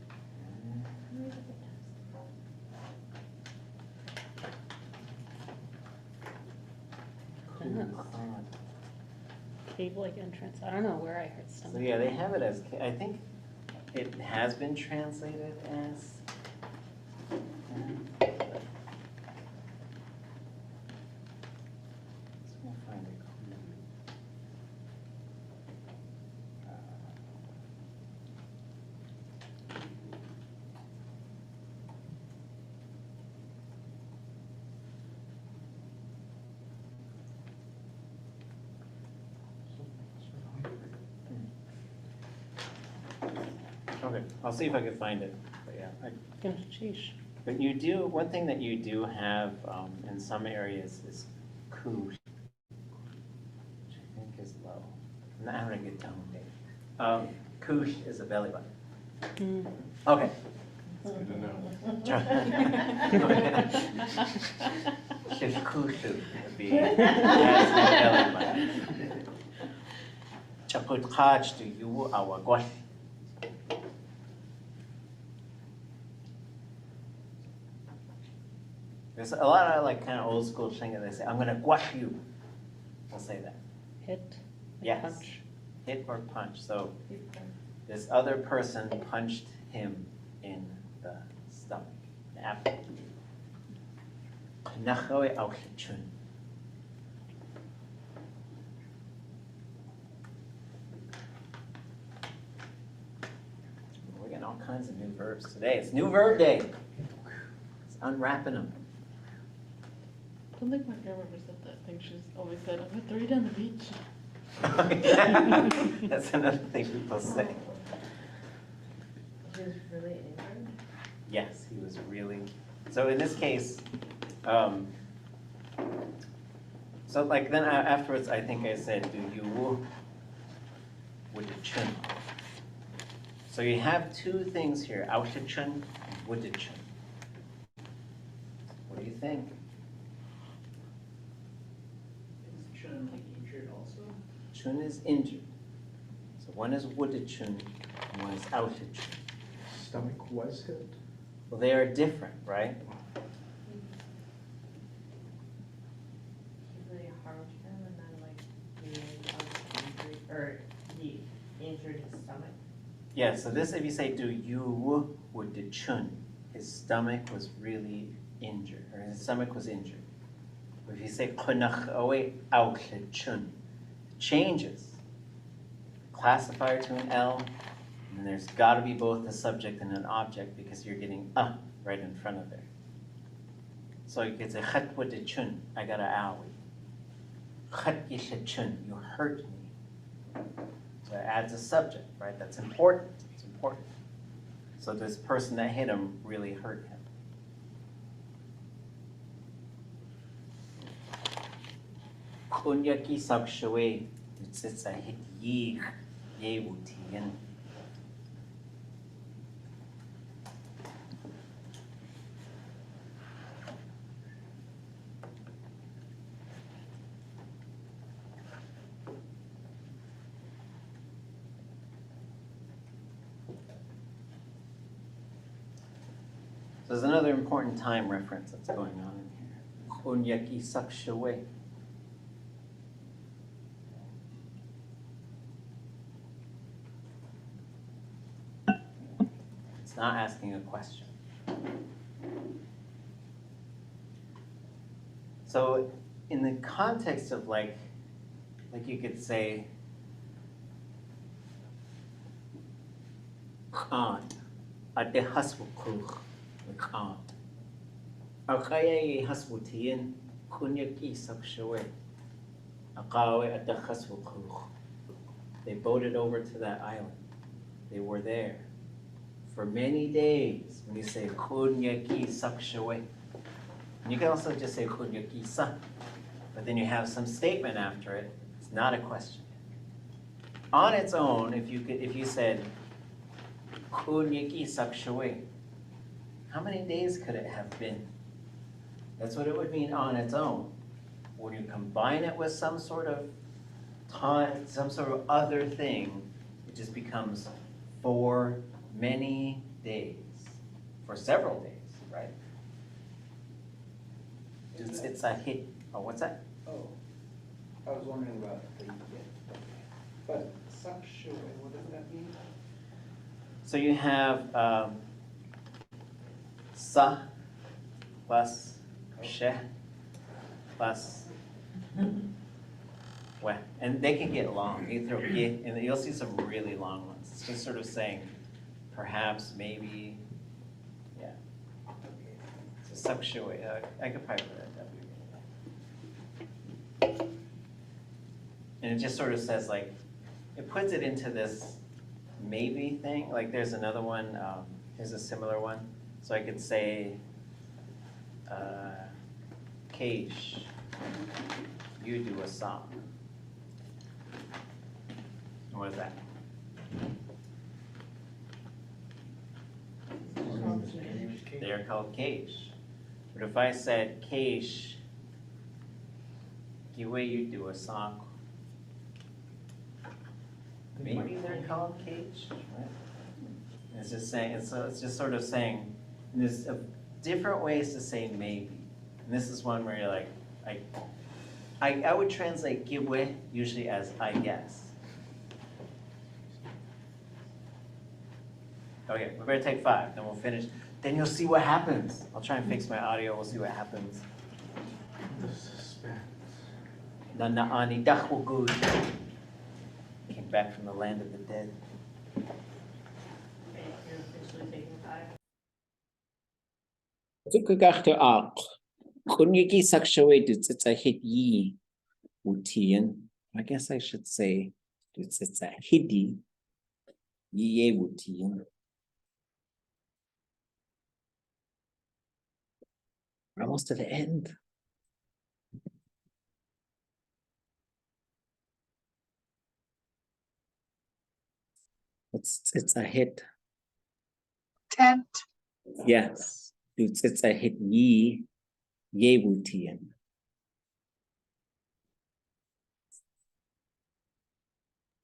Cave-like entrance. I don't know where I heard So stomach. yeah, they have it as, I think it has been translated as. Let's find it. Okay, I'll see if I can find it. But yeah, Sheesh. but you do, one thing that you do have in some areas is kush, which I think is low. I'm not having a good time with it. Kush is a belly button. Okay. It's good to know. Shishkushu would be that's the belly button. Chaputkhach to you our gosh. There's a lot of like kind of old school thing that they say, I'm gonna gwash you. We'll say that. Hit. Like Yes. Punch. Hit or punch. So this other person punched him in the stomach, the abdomen. Knachoe au chun. We're getting all kinds of new verbs today. It's new verb day. It's unwrapping them. I don't think my grandmother said that thing. She's always said, I'm gonna throw you down the beach. That's another thing people say. He was really injured? Yes, he was really. So in this case, so like then afterwards, I think I said, do you with the chun? So you have two things here, out the chun and with the chun. What do you think? Is Chun like injured also? Chun is injured. So one is with the chun and one is out the chun. Stomach was hit. Well, they are different, right? He really harmed him and then like he injured, or he injured his stomach. Yeah, so this, if you say do you with the chun, his stomach was really injured, or his stomach was injured. If you say kunach away out chun, changes. Classifier to an L, and there's got to be both a subject and an object because you're getting right in front of there. So you could say chat with the chun, I got a owie. Chat yisha chun, you hurt me. So it adds a subject, right? That's important. It's important. So this person that hit him really hurt him. Kunyaki sakshawe, it's a hit yih, yewutian. So there's another important time reference that's going on in here. Kunyaki sakshawe. It's not asking a question. So in the context of like you could say, Kant, ade hasbukuch, Kant. Akaya hasbutian, kunyaki sakshawe. Akawe ade hasbukuch. They boated over to that island. They were there for many days. When you say kunyaki sakshwe, you can also just say kunyaki sa, but then you have some statement after it. It's not a question. On its own, if you said kunyaki sakshwe, how many days could it have been? That's what it would mean on its own. When you combine it with some sort of time, some sort of other thing, it just becomes for many days, for several days, right? It's a hit. Oh, what's that? Oh, I was wondering about the, but sakshue, what does that mean? So you have sa plus she plus we, and they can get long. You throw ye, and you'll see some really long ones. It's just sort of saying, perhaps, maybe, yeah. So sakshue, I could probably put that W. And it just sort of says like, it puts it into this maybe thing. Like there's another one, here's a similar one. So I could say, Keish, you do a song. What is that? They are called Keish. But if I said Keish, Giwe, you do a song. Maybe they're called Keish, right? It's just saying, so it's just sort of saying, there's different ways to say maybe. And this is one where you're like, I would translate Giwe usually as I guess. Okay, we better take 5, then we'll finish. Then you'll see what happens. I'll try and fix my audio, we'll see what happens. The suspense. Nanaani dachwagud. Came back from the land of the dead. Okay, you're officially taking 5. T'aawáḳ. Kunyaki sakshwe dutsitsa hit yi wutian. I guess I should say dutsitsa hidi ye wutian. We're almost to the end. It's a hit. Tent. Yes. It's a hit ye wutian.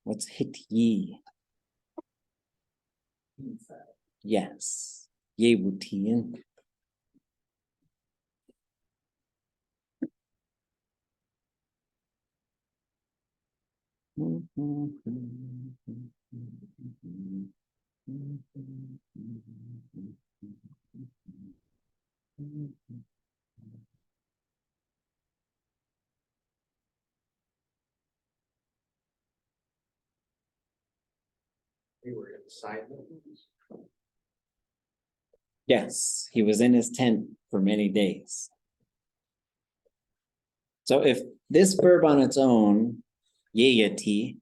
What's hit ye? Yes. Ye wutian. We were inside movies. Yes, he was in his tent for many days. So if this verb on its own, yeyati,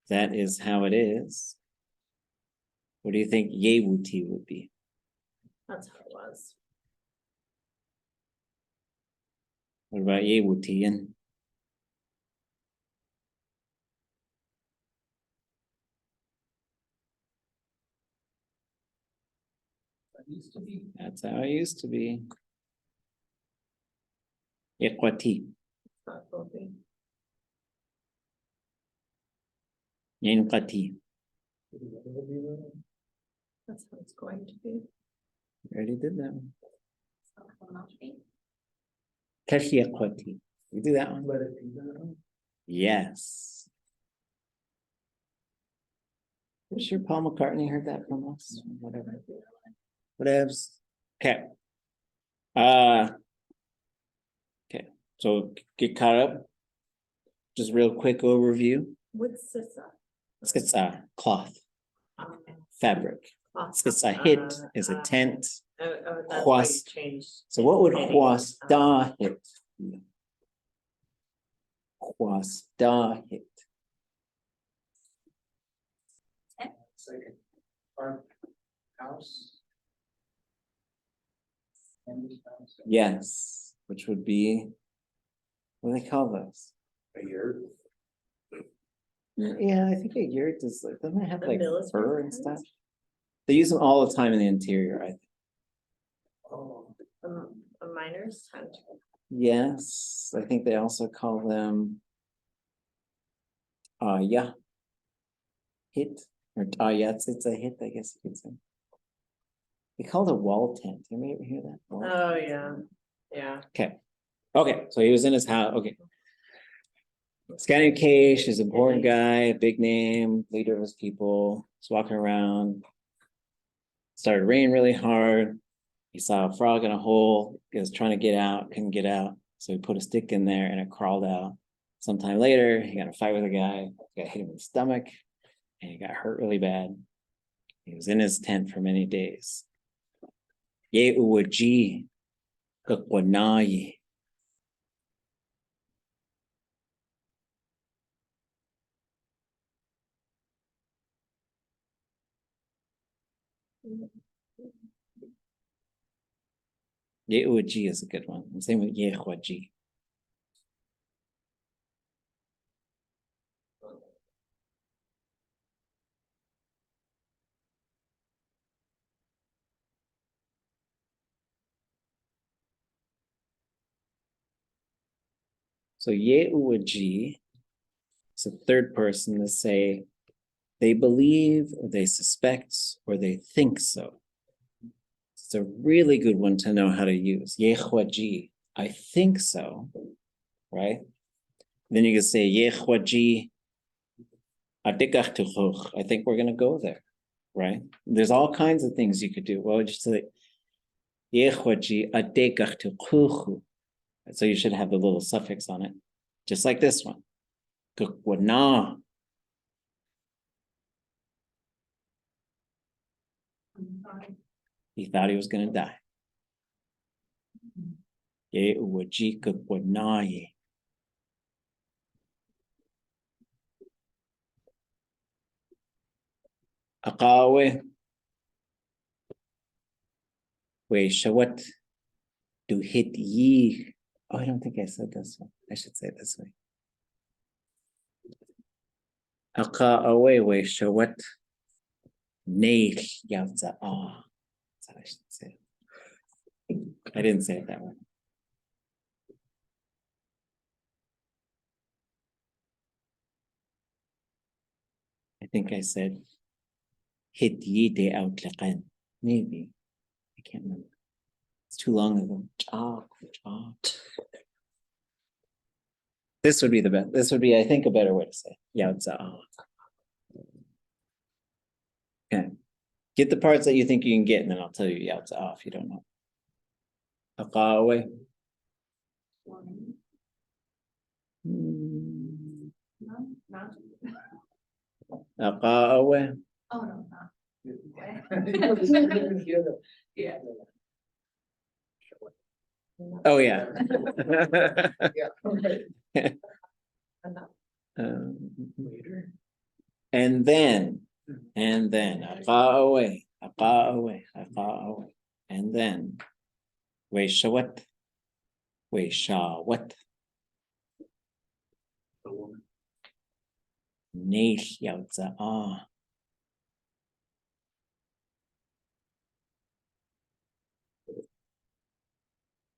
that is how it is, what do you think yewuti would be? That's how it was. What about yewuti? And Used to be. that's how it used to be. Iqwati, Not coping. yinqati. That's how it's going to be. Already did that one. So it will not be. Kashiqwati. We do that one? Let it be that. Yes. I'm sure Paul McCartney heard that from us. Whatever. Whatevs. Okay. Okay. So get caught up. Just real quick overview. What's Sissa? It's a cloth, fabric. It's a hit is a tent. That's why you Huas. changed. So what would Maybe. huasta hit? Huasta hit. like a farmhouse. Family house. Yes, which would be, what do they call those? A yurt. Yeah, I think a yurt is like, doesn't it have A like military fur and tent? stuff? They use them all the time in the interior, I think. Oh, A miner's tent. Yes, I think they also call them yeah. Hit or yeah, it's a hit, I guess you could say. They call it a wall tent. You ever hear that? Wall tent? Oh, yeah, yeah. Okay, so he was in his house. Okay. Scanning Cash is an important guy, big name, leader of his people. He's walking around. Started raining really hard. He saw a frog in a hole. He was trying to get out, couldn't get out. So he put a stick in there and it crawled out. Sometime later, he got in a fight with a guy, got hit him in the stomach, and he got hurt really bad. He was in his tent for many days. Ye uwaji kakwanayi. Ye uwaji is a good one. And same with ye huaji. So ye uwaji is a third person to say they believe or they suspect or they think so. It's a really good one to know how to use. Yehwaji, I think so, right? Then you can say Yehwaji adikach tuchuch. I think we're gonna go there, right? There's all kinds of things you could do. Well, just say Yehwaji adikach tuchuchu. So you should have the little suffix on it, just like this one. Kukwana. He thought he was gonna die. Yehwaji kukwanaye. Akawe. Wait, shawat do hit ye. Oh, I don't think I said this one. I should say it this way. Akawe we shawat neich yavza ah. That's how I should say it. I didn't say it that way. I think I said hit ye de outliqan. Maybe. I can't remember. It's too long ago. This would be the best. This would be, I think, a better way to say Yavza. Okay. Get the parts that you think you can get, and then I'll tell you Yavza if you don't know. Akawe. Akawe. Oh, no, not. Yeah. Oh yeah. Yeah, right. Later. And then, Akawe, and then, Weshawat, Weshawat, The woman. Neish Yautza Ah.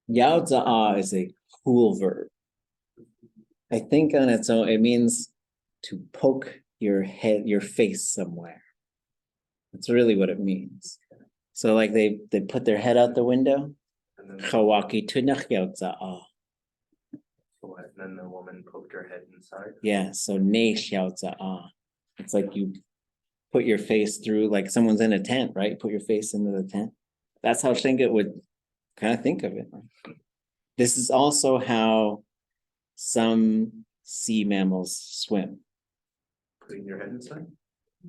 Yautza Ah is a cool verb. I think on its own, it means to poke your head, your face somewhere. That's really what it means. So like they put their head out the window. And then, Chawaki tunach yautza ah. and then the woman poked her head inside. Yeah, so neish yautza ah. It's like you put your face through, like someone's in a tent, right? Put your face into the tent. That's how Shinga would kind of think of it. This is also how some sea mammals swim. Putting your head inside.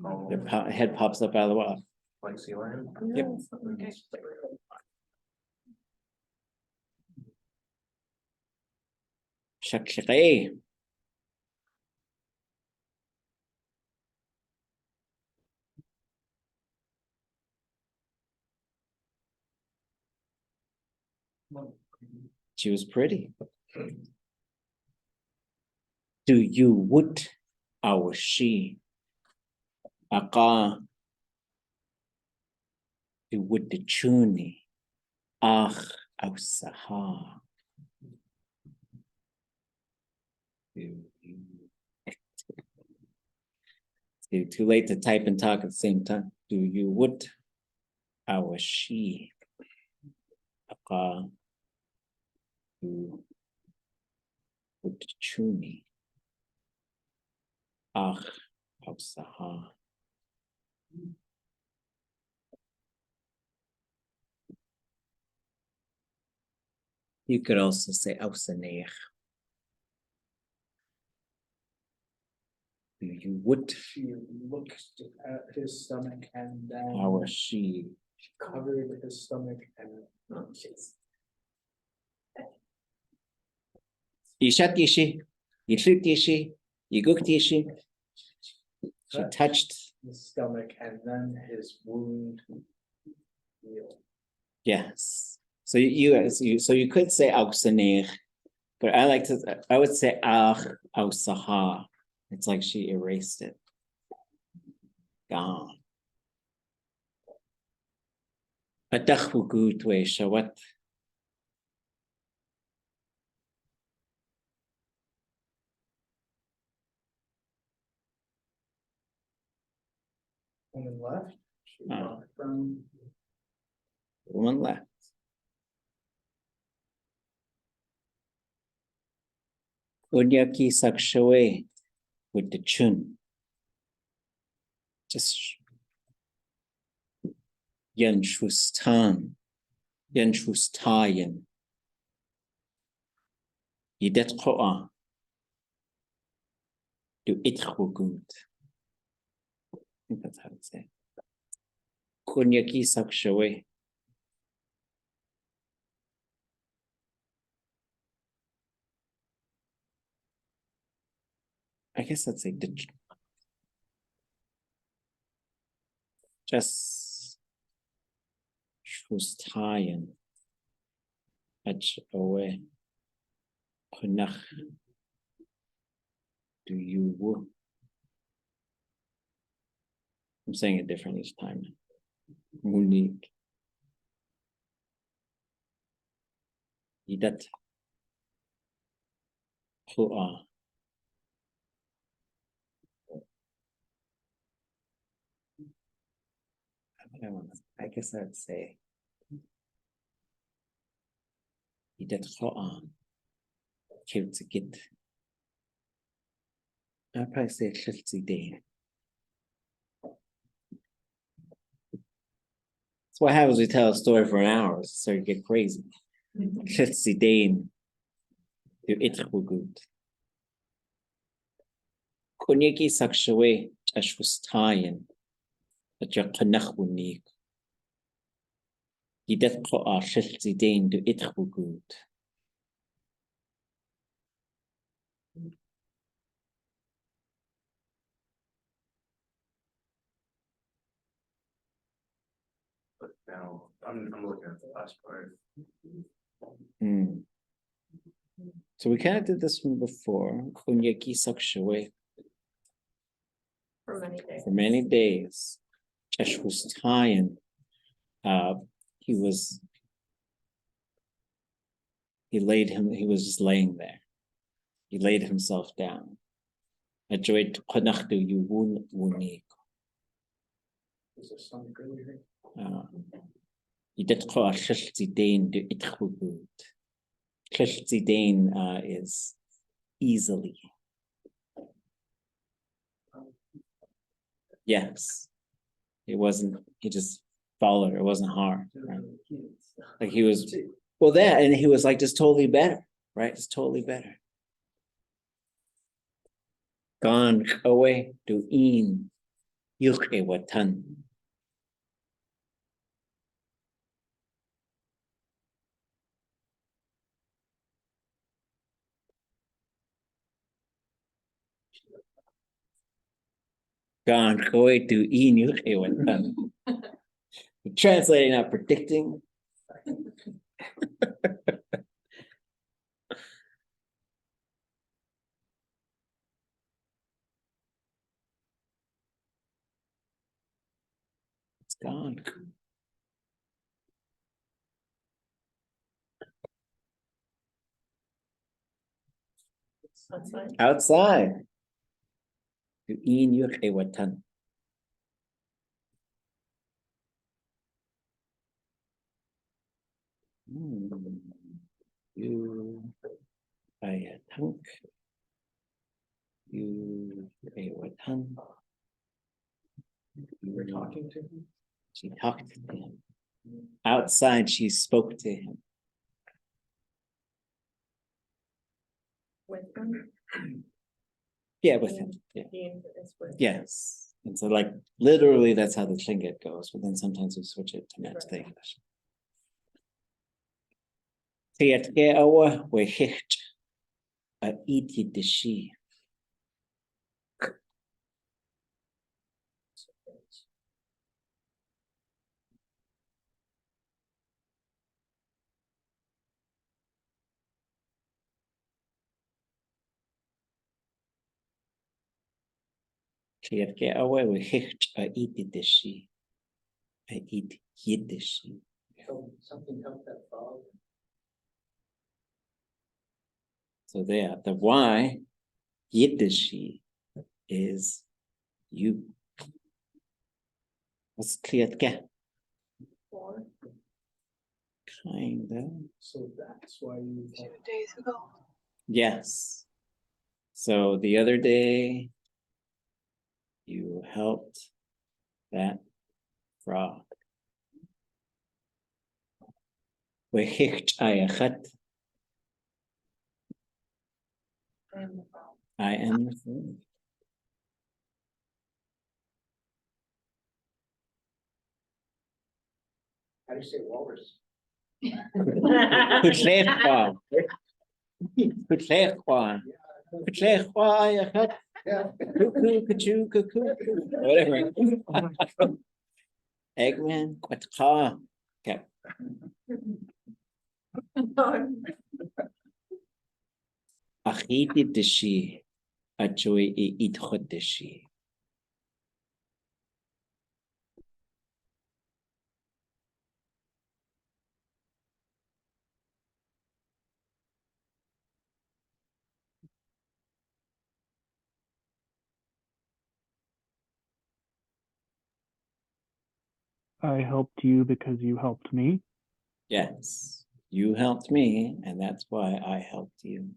Oh, Their head pops up out of the water. like sea lion. Yep. Shakshaqay. She was pretty. Do you would our she? Aka do would the chuni. Ach saha. Too late to type and talk at the same time. Do you would our she? Aka do would the chuni. Ach saha. You could also say ʼakaduneek. Do you would She looked at his stomach and then our she? she covered his stomach and Yishat yishi, yitlut yishi, yiguk yishi. She touched. his stomach and then his wound healed. Yes. So you could say ʼakaduneek, but I would say ach saha. It's like she erased it. Gone. Atachhu gut way shawat. Woman left. She Oh. walked from Woman left. Unyaki sakshawe with the chun. Just yen shustan, yen shustayen. Yidet ko'a. Do itchu gut. I think that's how to say. Kunyaki sakshawe. I guess that's like the just shustayen. Ach away. Kunach. Do you woo? I'm saying it different each time. Munik. Yidat. Hu'a. I guess I'd say Yidat Hu'a. Kiltzigit. I'd probably say Kiltzigit. That's what happens when we tell a story for an hour. So you get crazy. Kiltzigit. Do itchugut. Kunyaki sakshawe ashwustayen. At your kanachbunik. Yidat Hu'a Kiltzigit. Do itchugut. But now, I'm looking at the last part. So we kind of did this one before. Kunyaki sakshawe. For many days. For many days. Ashwustayen. He was just laying there. He laid himself down. Ajoyed qanachdu yuwun wunik. his stomach earlier. Yidatqa khilzidain du itkhubut. Khilzidain is easily. Yes. He just followed. It wasn't hard. Right? Like he was, well, and he was like just totally better, right? Just totally better. Gone away to in yukhe watan. Gone away to in yukhe watan. Translating, not predicting. Gone. Outside. Outside. Yu'in yu'ewatan. You ayatang. You ayatan. You were talking to him? She talked to him. Outside, she spoke to him. With them. Yeah, with him. Yeah. Being is with. Yes. And so, like, literally, that's how the Tlingit goes, but then sometimes we switch it to match the English. Tiatke awa wehicht a iti dishi. Tiatke awa wehicht a iti dishi. A iti yiddishi. Something helped that frog. So there, the Y, Yiddishi, is you. What's Kliatke? Or. Kind of. So that's why you. 2 days ago. Yes. So the other day, you helped that frog. Wehicht ayachat. I am the frog. How do you say walrus? Kutlechwa. Kutlechwa. Kutlechwa ayachat. Yeah. Cuckoo, cuckoo, cuckoo. Whatever. Eggman, kwatka. Okay. Achiti dishi. Ajoy e itchot dishi. I helped you because you helped me. Yes, you helped me, and that's why I helped you.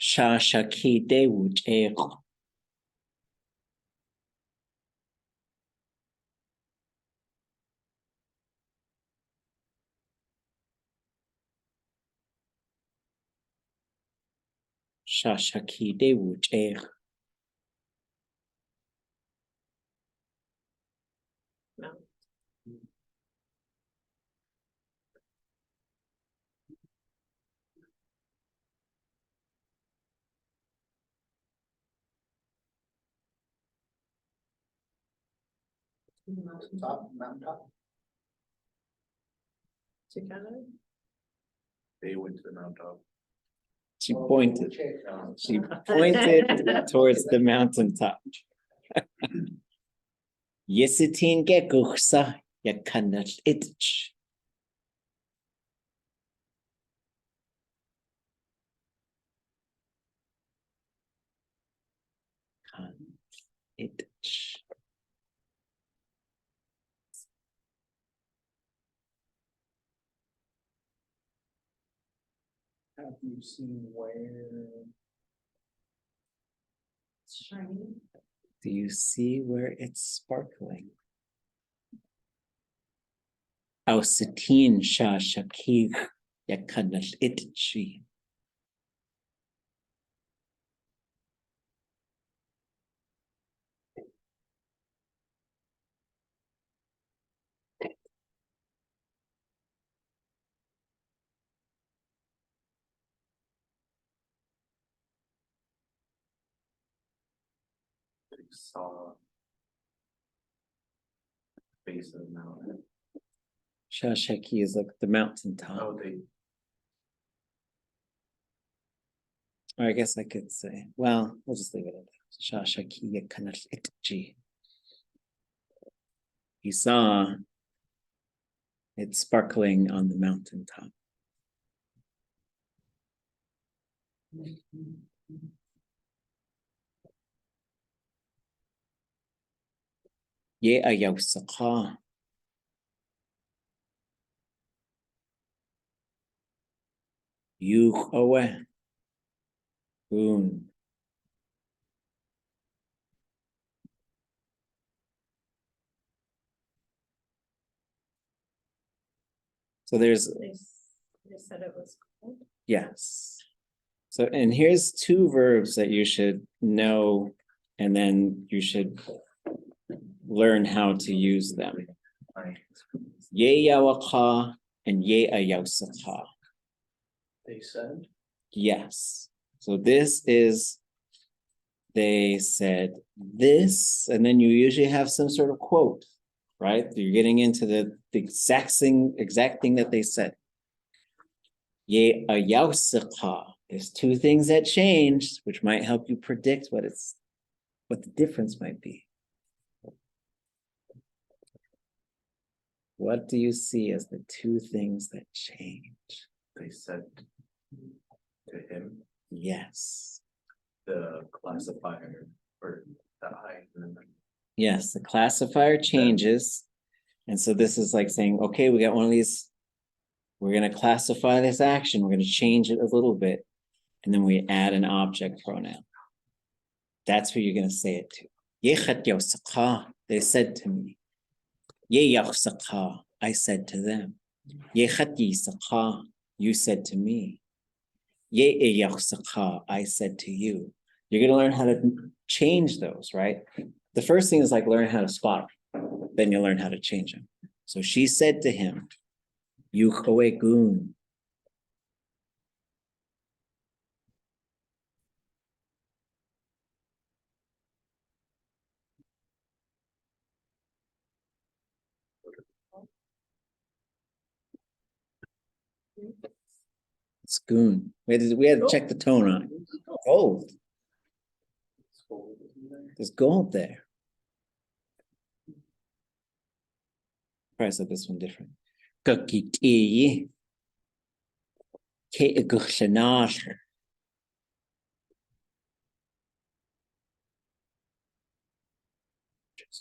Shashaki dewuch eko. Shashaki dewuch eko. No. Mountaintop. Together. They went to the mountaintop. She pointed. She pointed towards the mountaintop. Yesitin gekuchsa yakanat itch. Itch. Have you seen where? It's shiny. Do you see where it's sparkling? Ausitin sha shakir yakanat itchi. They saw the base of the mountain. Shashaki is like the mountaintop. Oh, they. Or I guess I could say, well, we'll just leave it at that. Shashakiya kalneek. He saw it sparkling on the mountaintop. Ye ayawsaka. Yuch owe. Boon. So there's, They said it was cold. yes. So, and here's two verbs that you should know, and then you should learn how to use them. Ye yawaka and ye ayawsaka. They said. Yes. So this is, they said this, and then you usually have some sort of quote, right? You're getting into the exact thing that they said. Ye ayawsaka. There's two things that changed, which might help you predict what the difference might be. What do you see as the two things that change? They said to him, Yes. the classifier or the I. Yes, the classifier changes. And so this is like saying, okay, we got one of these. We're going to classify this action. We're going to change it a little bit. And then we add an object pronoun. That's what you're going to say it to. Yechat yawsaka, they said to me. Ye yawsaka, I said to them. Yechat yisaka, you said to me. Ye yawsaka, I said to you. You're going to learn how to change those, right? The first thing is like learn how to spot. Then you learn how to change them. So she said to him, Yuchawekun. It's goon. We had to check the tone on it. Gold. There's gold there. Probably said this one different. Kakiti. Ke'eguchanash.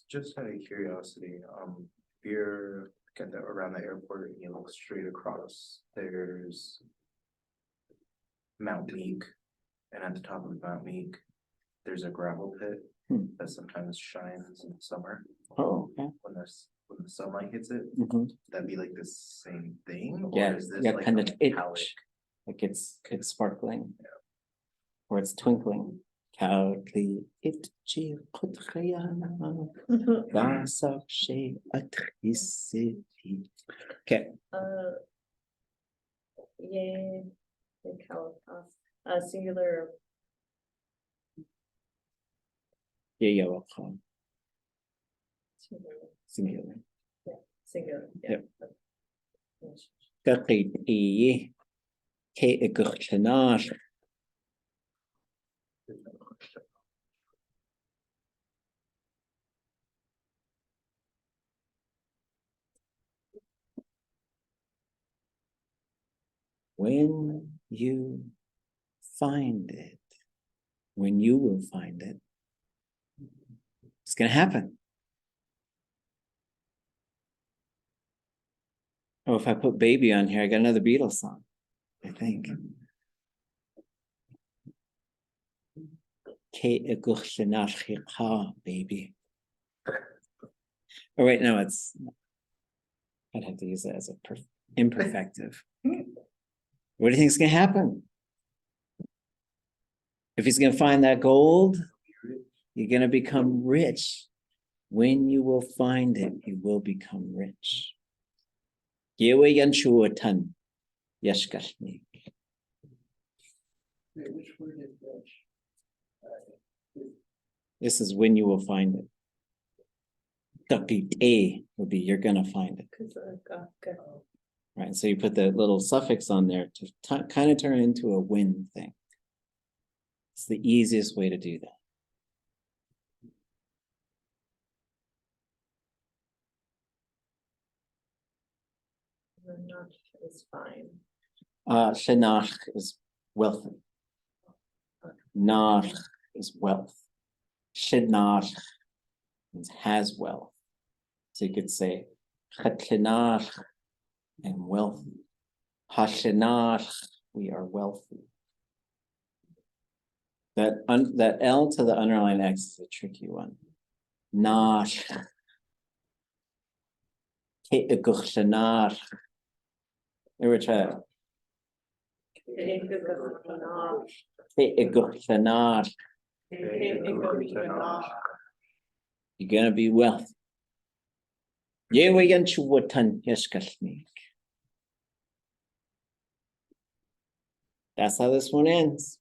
Just out of curiosity, if you're around the airport and you look straight across, there's Mount Meek, and at the top of Mount Meek, there's a gravel pit that sometimes shines in the summer. Oh, okay. When the sunlight hits it, that'd be like the same thing? Yeah, Or is this yeah, like kind a of metallic? like it's sparkling, or it's twinkling. Okay. Yay, singular. Yeah, Singular. singular. Yeah, singular. Yeah. Yep. When you find it, when you will find it, it's going to happen. Oh, if I put baby on here, I got another Beatles song, I think. Baby. Oh, wait, no, I'd have to use it as a imperfective. What do you think is going to happen? If he's going to find that gold, you're going to become rich. When you will find it, you will become rich. Which word is which? This is when you will find it. A would be you're going to find it. Right, so you put the little suffix on there to kind of turn it into a when thing. It's the easiest way to do that. Not is fine. Shenach is wealthy. Nach is wealth. Shenach means has wealth. So you could say Chatlenach and wealthy. Hashenach, we are wealthy. That L to the underlined X is a tricky one. Nach. Ke'eguchshenach. Ever try that? Ke'eguchshenach. You're gonna be wealthy. That's how this one ends.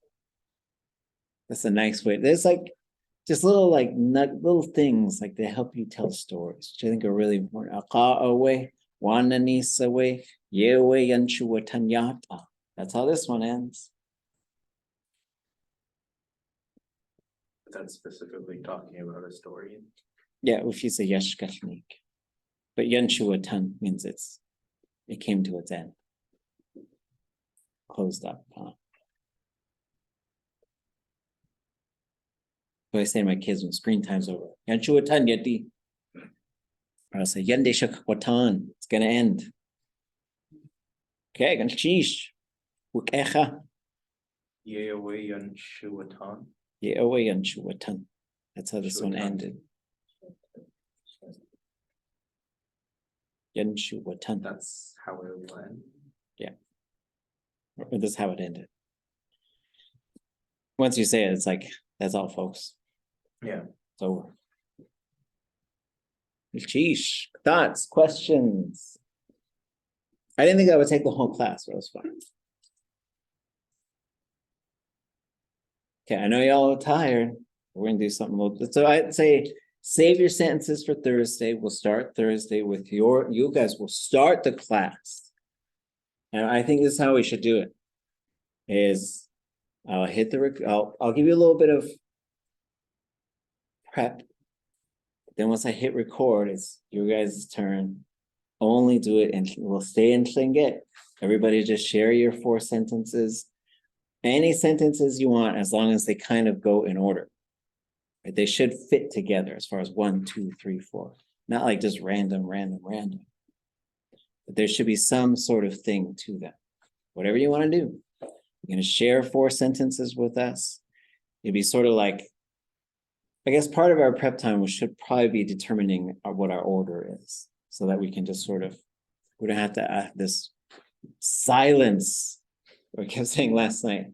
That's a nice way. There's like just little little things like they help you tell stories, which I think are really important. That's how this one ends. That's specifically talking about a story. Yeah, if you say yesh kalneek. But yanshuatan means it came to its end. Closed up. So I say to my kids when screen time's over, yanshuatan yati. Or I'll say yande shakwatan. It's gonna end. Okay, ganchish. Wukecha. Yeaway Yanshuatan. Yeaway yanshuatan. That's how this one Shuatan. ended. Yanshuatan. That's how it will end. Yeah. Or this is how it ended. Once you say it, it's like, that's all, folks. Yeah. It's over. Sheesh. Thoughts, questions? I didn't think I would take the whole class, but it was fun. Okay, I know y'all are tired. We're gonna do something a little bit. So I'd say save your sentences for Thursday. We'll start Thursday with you guys will start the class. And I think this is how we should do it. Is I'll hit the I'll give you a little bit of prep. Then once I hit record, it's your guys' turn. Only do it and we'll stay in Tlingit. Everybody just share your 4 sentences. Any sentences you want, as long as they kind of go in order. Right? They should fit together as far as 1, 2, 3, 4. Not like just random. But there should be some sort of thing to them. Whatever you want to do. You're going to share 4 sentences with us. It'd be sort of like, I guess part of our prep time should probably be determining what our order is, so that we can just sort of, we don't have to add this silence. I kept saying last night.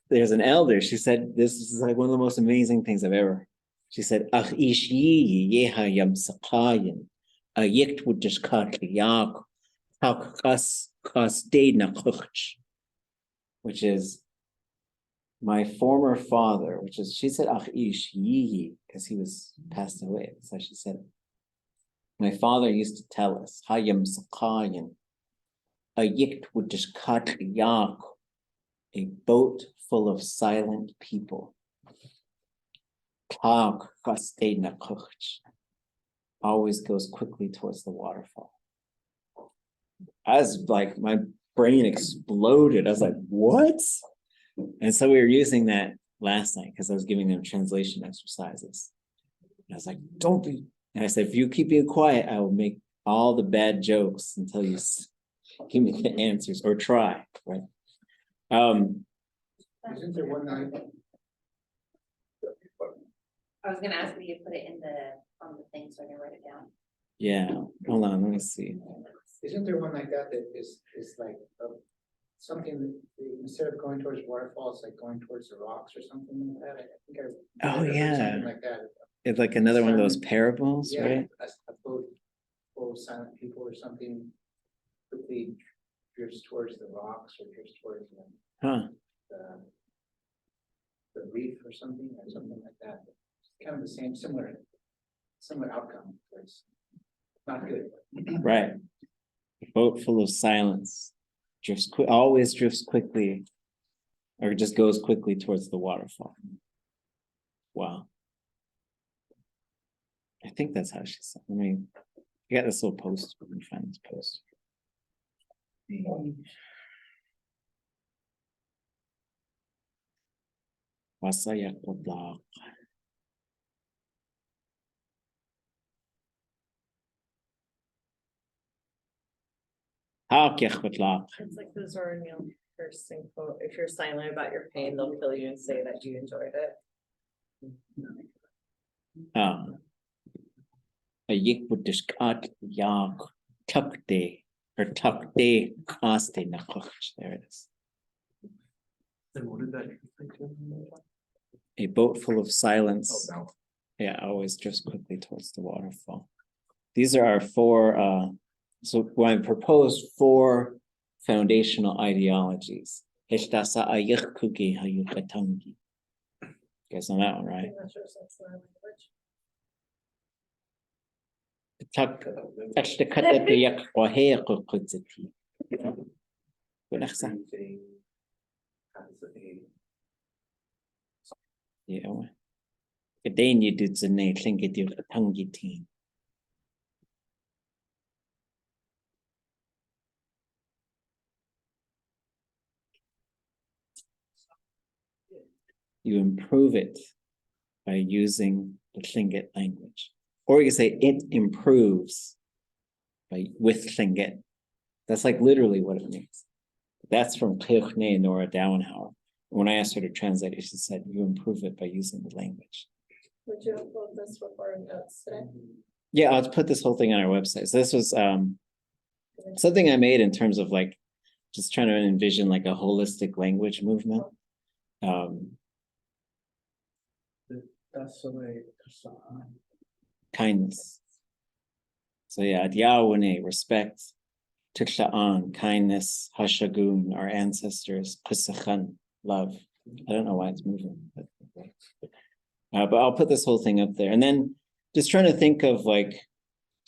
There's an elder, she said, this is like one of the most amazing things I've ever. She said, Ach ishi yeha yam sakayin, a yikt would just cut yak, kas de na which is my former father, which is, she said, Ach ish yihi, because he was passed away. So she said, my father used to tell us, Hayam sakayin, a yikt would just cut yak, a boat full of silent people. Always goes quickly towards the waterfall. As like my brain exploded. I was like, what? And so we were using that last night because I was giving them translation exercises. And I was like, don't be. And I said, if you keep being quiet, I will make all the bad jokes until you give me the answers or try, right? Isn't there one night? I was gonna ask if you put it on the thing so I can write it down. Yeah, hold on, let me see. Isn't there one like that is like something that instead of going towards waterfalls, like going towards the rocks or something like that? I think I Oh, heard yeah. something like that. It's like another one of those parables, Yeah, right? a boat full of silent people or something quickly drifts towards the rocks or drifts towards Huh. the reef or something like that. It's kind of the same, similar outcome. It's not good. Right. A boat full of silence always drifts quickly, or just goes quickly towards the waterfall. Wow. I think that's how she said. Let me I got this little post. Let me find this post. وسيقضى. ʻakaduneek. It's like the Zora Neale Hurston quote, if you're silent about your pain, they'll kill you and say that you enjoyed it. A yikbudishkat yak tukde or tukde kaste nakoch. There it is. Then what did that? A boat full of silence. Oh, no. Yeah, always drifts quickly towards the waterfall. These are our four. So when I proposed 4 foundational ideologies. You guys on that one, right? I'm not sure if that's the language. You improve it by using the Tlingit language. Or you can say it improves with Tlingit. That's like literally what it means. That's from T'aawáḳ Nora Dowenhauer. When I asked her to translate it, she said, you improve it by using the language. Would you upload this before notes today? Yeah, I'll put this whole thing on our website. So this was something I made in terms of like, just trying to envision like a holistic language movement. Kindness. So yeah, T'aawáḳ, respect, T'aawáḳ, kindness, Hashagun, our ancestors, Qisachan, love. I don't know why it's moving, but I'll put this whole thing up there. And then just trying to think of like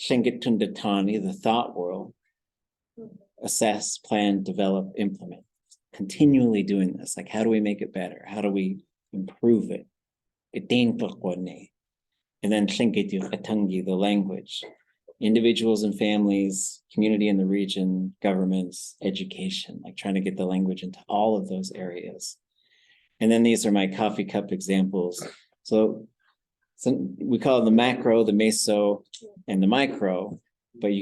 Shengitundatani, the thought world, assess, plan, develop, implement. Continually doing this. Like, how do we make it better? How do we improve it? And then the language. Individuals and families, community in the region, governments, education, like trying to get the language into all of those areas. And then these are my coffee cup examples. So we call it the macro, the meso, and the micro, but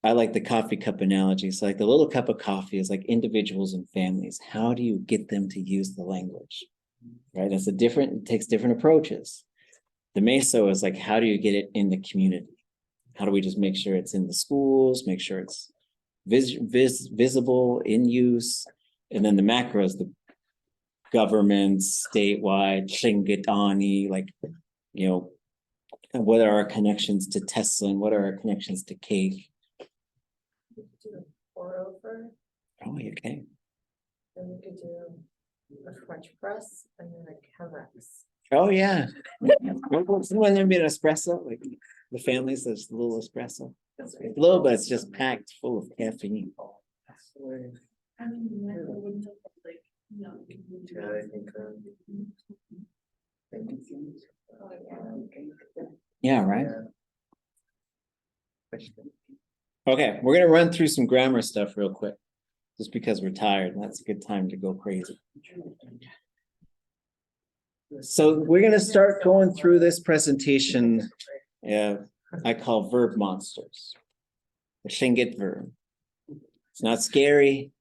I like the coffee cup analogy. So like the little cup of coffee is like individuals and families. How do you get them to use the language? Right? It takes different approaches. The meso is like, how do you get it in the community? How do we just make sure it's in the schools, make sure it's visible, in use? And then the macro is the governments, statewide, Shingatani, like, what are our connections to Tesla and what are our connections to cake? We could do a pour over. Oh, okay. And we could do a French press and then a Chemex. Oh, yeah. Someone made an espresso, like the family says a little espresso. It's a little, but it's just packed full of caffeine. Yeah, right. Okay, we're gonna run through some grammar stuff real quick, just because we're tired, and that's a good time to go crazy. So we're gonna start going through this presentation. I call Verb Monsters. The Tlingit verb. It's not scary.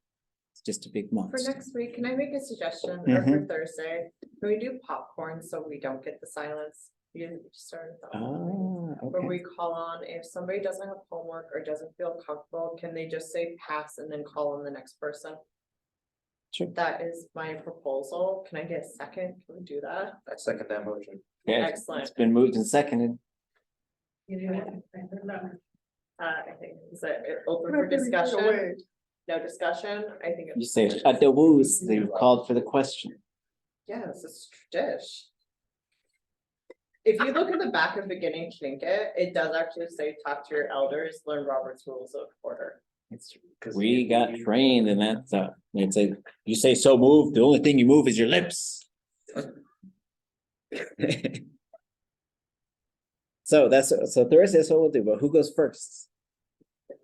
It's just a big For monster. next week, can I make a suggestion? Or for Thursday, can we do popcorn so we don't get the silence? You didn't start with that. When Okay. we call on, if somebody doesn't have homework or doesn't feel comfortable, can they just say pass and then call on the next person? Sure. That is my proposal. Can I get a second? Can we do that? I second that motion. Yeah, Excellent. it's been moved and seconded. I think, is it open for discussion? No discussion? I think. You say at the woos, they called for the question. Yeah, this is dish. If you look at the back of beginning Tlingit, it does actually say talk to your elders, learn Robert's Rules of Order. We got trained in that stuff. It's a, you say so move, the only thing you move is your lips. So Thursday, that's what we'll do, but who goes first?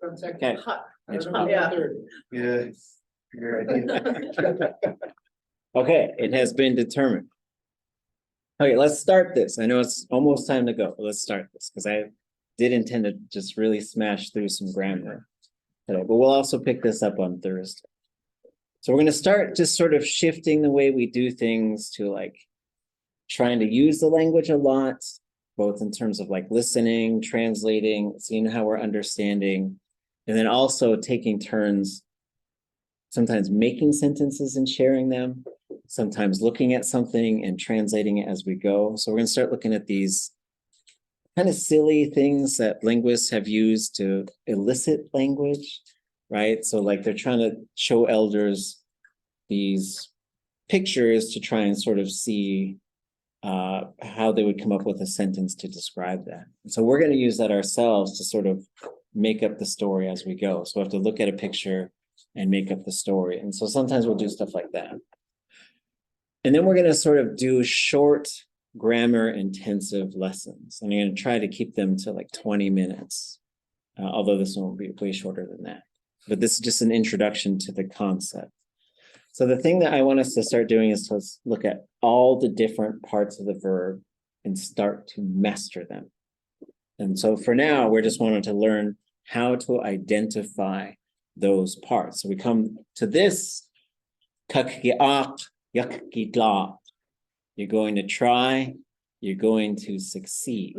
One second. Okay. Hot. I don't know Yeah. about third. Yeah. Your idea. Okay, it has been determined. Okay, let's start this. I know it's almost time to go, but let's start this because I did intend to just really smash through some grammar today, but we'll also pick this up on Thursday. So we're going to start just sort of shifting the way we do things to like trying to use the language a lot, both in terms of like listening, translating, seeing how we're understanding, and then also taking turns, sometimes making sentences and sharing them, sometimes looking at something and translating it as we go. So we're going to start looking at these kind of silly things that linguists have used to elicit language, right? So like they're trying to show elders these pictures to try and sort of see how they would come up with a sentence to describe that. And so we're going to use that ourselves to sort of make up the story as we go. So we have to look at a picture and make up the story. And so sometimes we'll do stuff like that. And then we're going to sort of do short grammar intensive lessons. And I'm going to try to keep them to like 20 minutes, although this one will be way shorter than that. But this is just an introduction to the concept. So the thing that I want us to start doing is to look at all the different parts of the verb and start to master them. And so for now, we're just wanting to learn how to identify those parts. So we come to this, T'aawáḳ, you're going to try, you're going to succeed.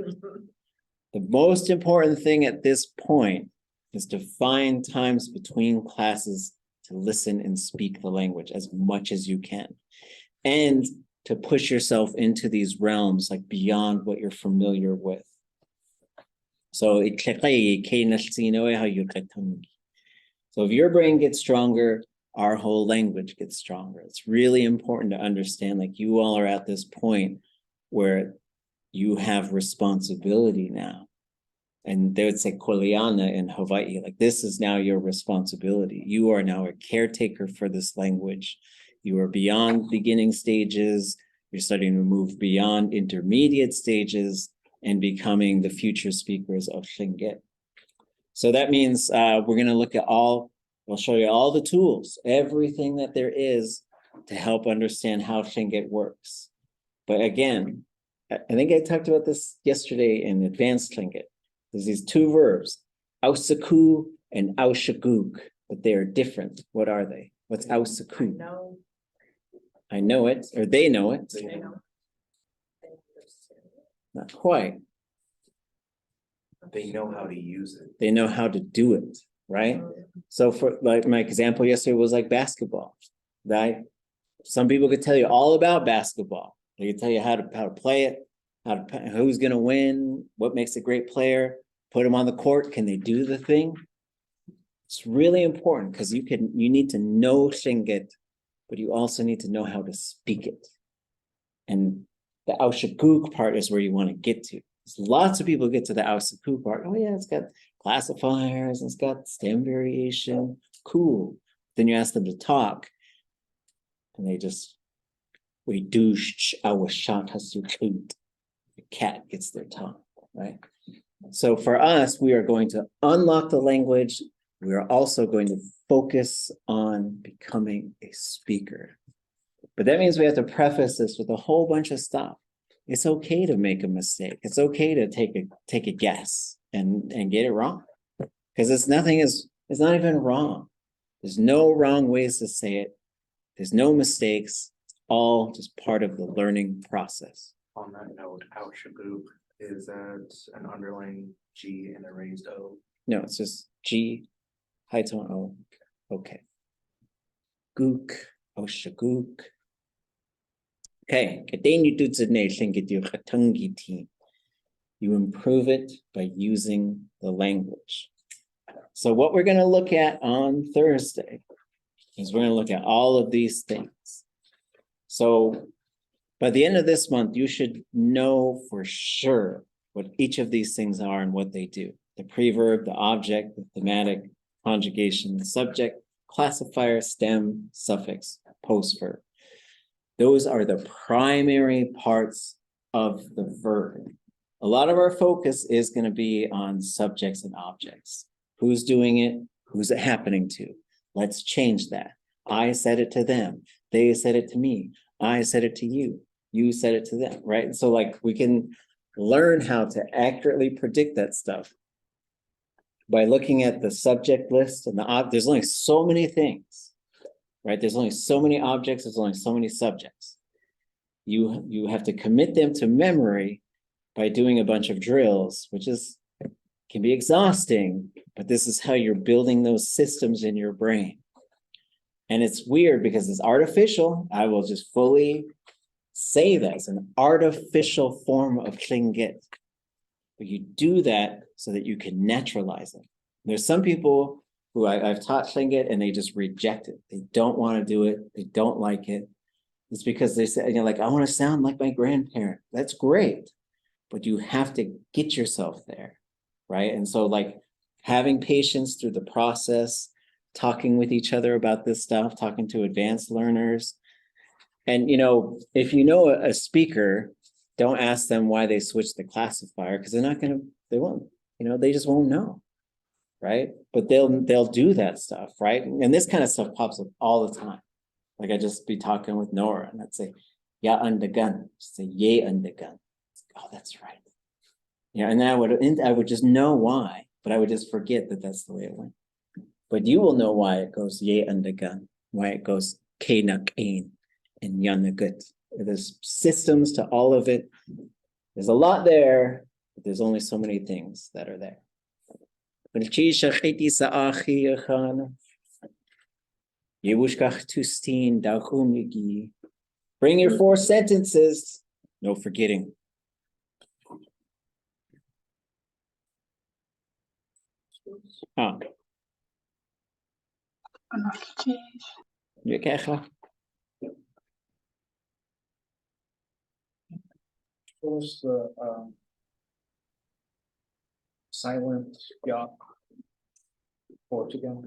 The most important thing at this point is to find times between classes to listen and speak the language as much as you can. And to push yourself into these realms like beyond what you're familiar with. So if your brain gets stronger, our whole language gets stronger. It's really important to understand, like you all are at this point where you have responsibility now. And they would say Koleana in Hawaii, like this is now your responsibility. You are now a caretaker for this language. You are beyond beginning stages. You're starting to move beyond intermediate stages and becoming the future speakers of Tlingit. So that means we're going to look at I'll show you all the tools, everything that there is to help understand how Tlingit works. But again, I think I talked about this yesterday in advanced Tlingit. There's these two verbs, ʼakaduneek and ʼakaduneek, but they are different. What are they? What's ʼakaduneek? I know it, or they know it. Not quite. They know how to use it. They know how to do it, right? So for like my example yesterday was like basketball, right? Some people could tell you all about basketball. They could tell you how to play it, who's going to win, what makes a great player, put them on the court. Can they do the thing? It's really important because you need to know Tlingit, but you also need to know how to speak it. And the ʼakaduneek part is where you want to get to. Lots of people get to the ʼakaduneek part. Oh yeah, it's got classifiers, it's got stem variation. Cool. Then you ask them to talk, and they just the cat gets their tongue, right? So for us, we are going to unlock the language. We are also going to focus on becoming a speaker. But that means we have to preface this with a whole bunch of stuff. It's okay to make a mistake. It's okay to take a guess and get it wrong. Because it's not even wrong. There's no wrong ways to say it. There's no mistakes. It's all just part of the learning process. On that note, ʼakaduneek, is that an underlined G and a raised O? No, it's just G, high tone O. Okay. Gook, ʼakaduneek. Okay, you improve it by using the language. So what we're going to look at on Thursday is we're going to look at all of these things. So by the end of this month, you should know for sure what each of these things are and what they do. The preverb, the object, the thematic, conjugation, the subject, classifier, stem, suffix, postverb. Those are the primary parts of the verb. A lot of our focus is going to be on subjects and objects. Who's doing it? Who's it happening to? Let's change that. I said it to them. They said it to me. I said it to you. You said it to them, right? So like we can learn how to accurately predict that stuff by looking at the subject list and there's only so many things, right? There's only so many objects, there's only so many subjects. You have to commit them to memory by doing a bunch of drills, which can be exhausting, but this is how you're building those systems in your brain. And it's weird because it's artificial. I will just fully say that it's an artificial form of tlingit. But you do that so that you can naturalize it. There's some people who I've taught tlingit and they just reject it. They don't want to do it. They don't like it. It's because they say, like, I want to sound like my grandparent. That's great. But you have to get yourself there, right? And so like having patience through the process, talking with each other about this stuff, talking to advanced learners. And, if you know a speaker, don't ask them why they switched the classifier because they won't, they just won't know, right? But they'll do that stuff, right? And this kind of stuff pops up all the time. Like I just be talking with Nora and I'd say, ya undagan, say ye undagan. Oh, that's right. And then I would just know why, but I would just forget that that's the way it went. But you will know why it goes ye undagan, why it goes kenak ein and yanagut. There's systems to all of it. There's a lot there, but there's only so many things that are there. Bring your 4 sentences. No forgetting. Ah. You okay? What was the silent yacht? Portugal.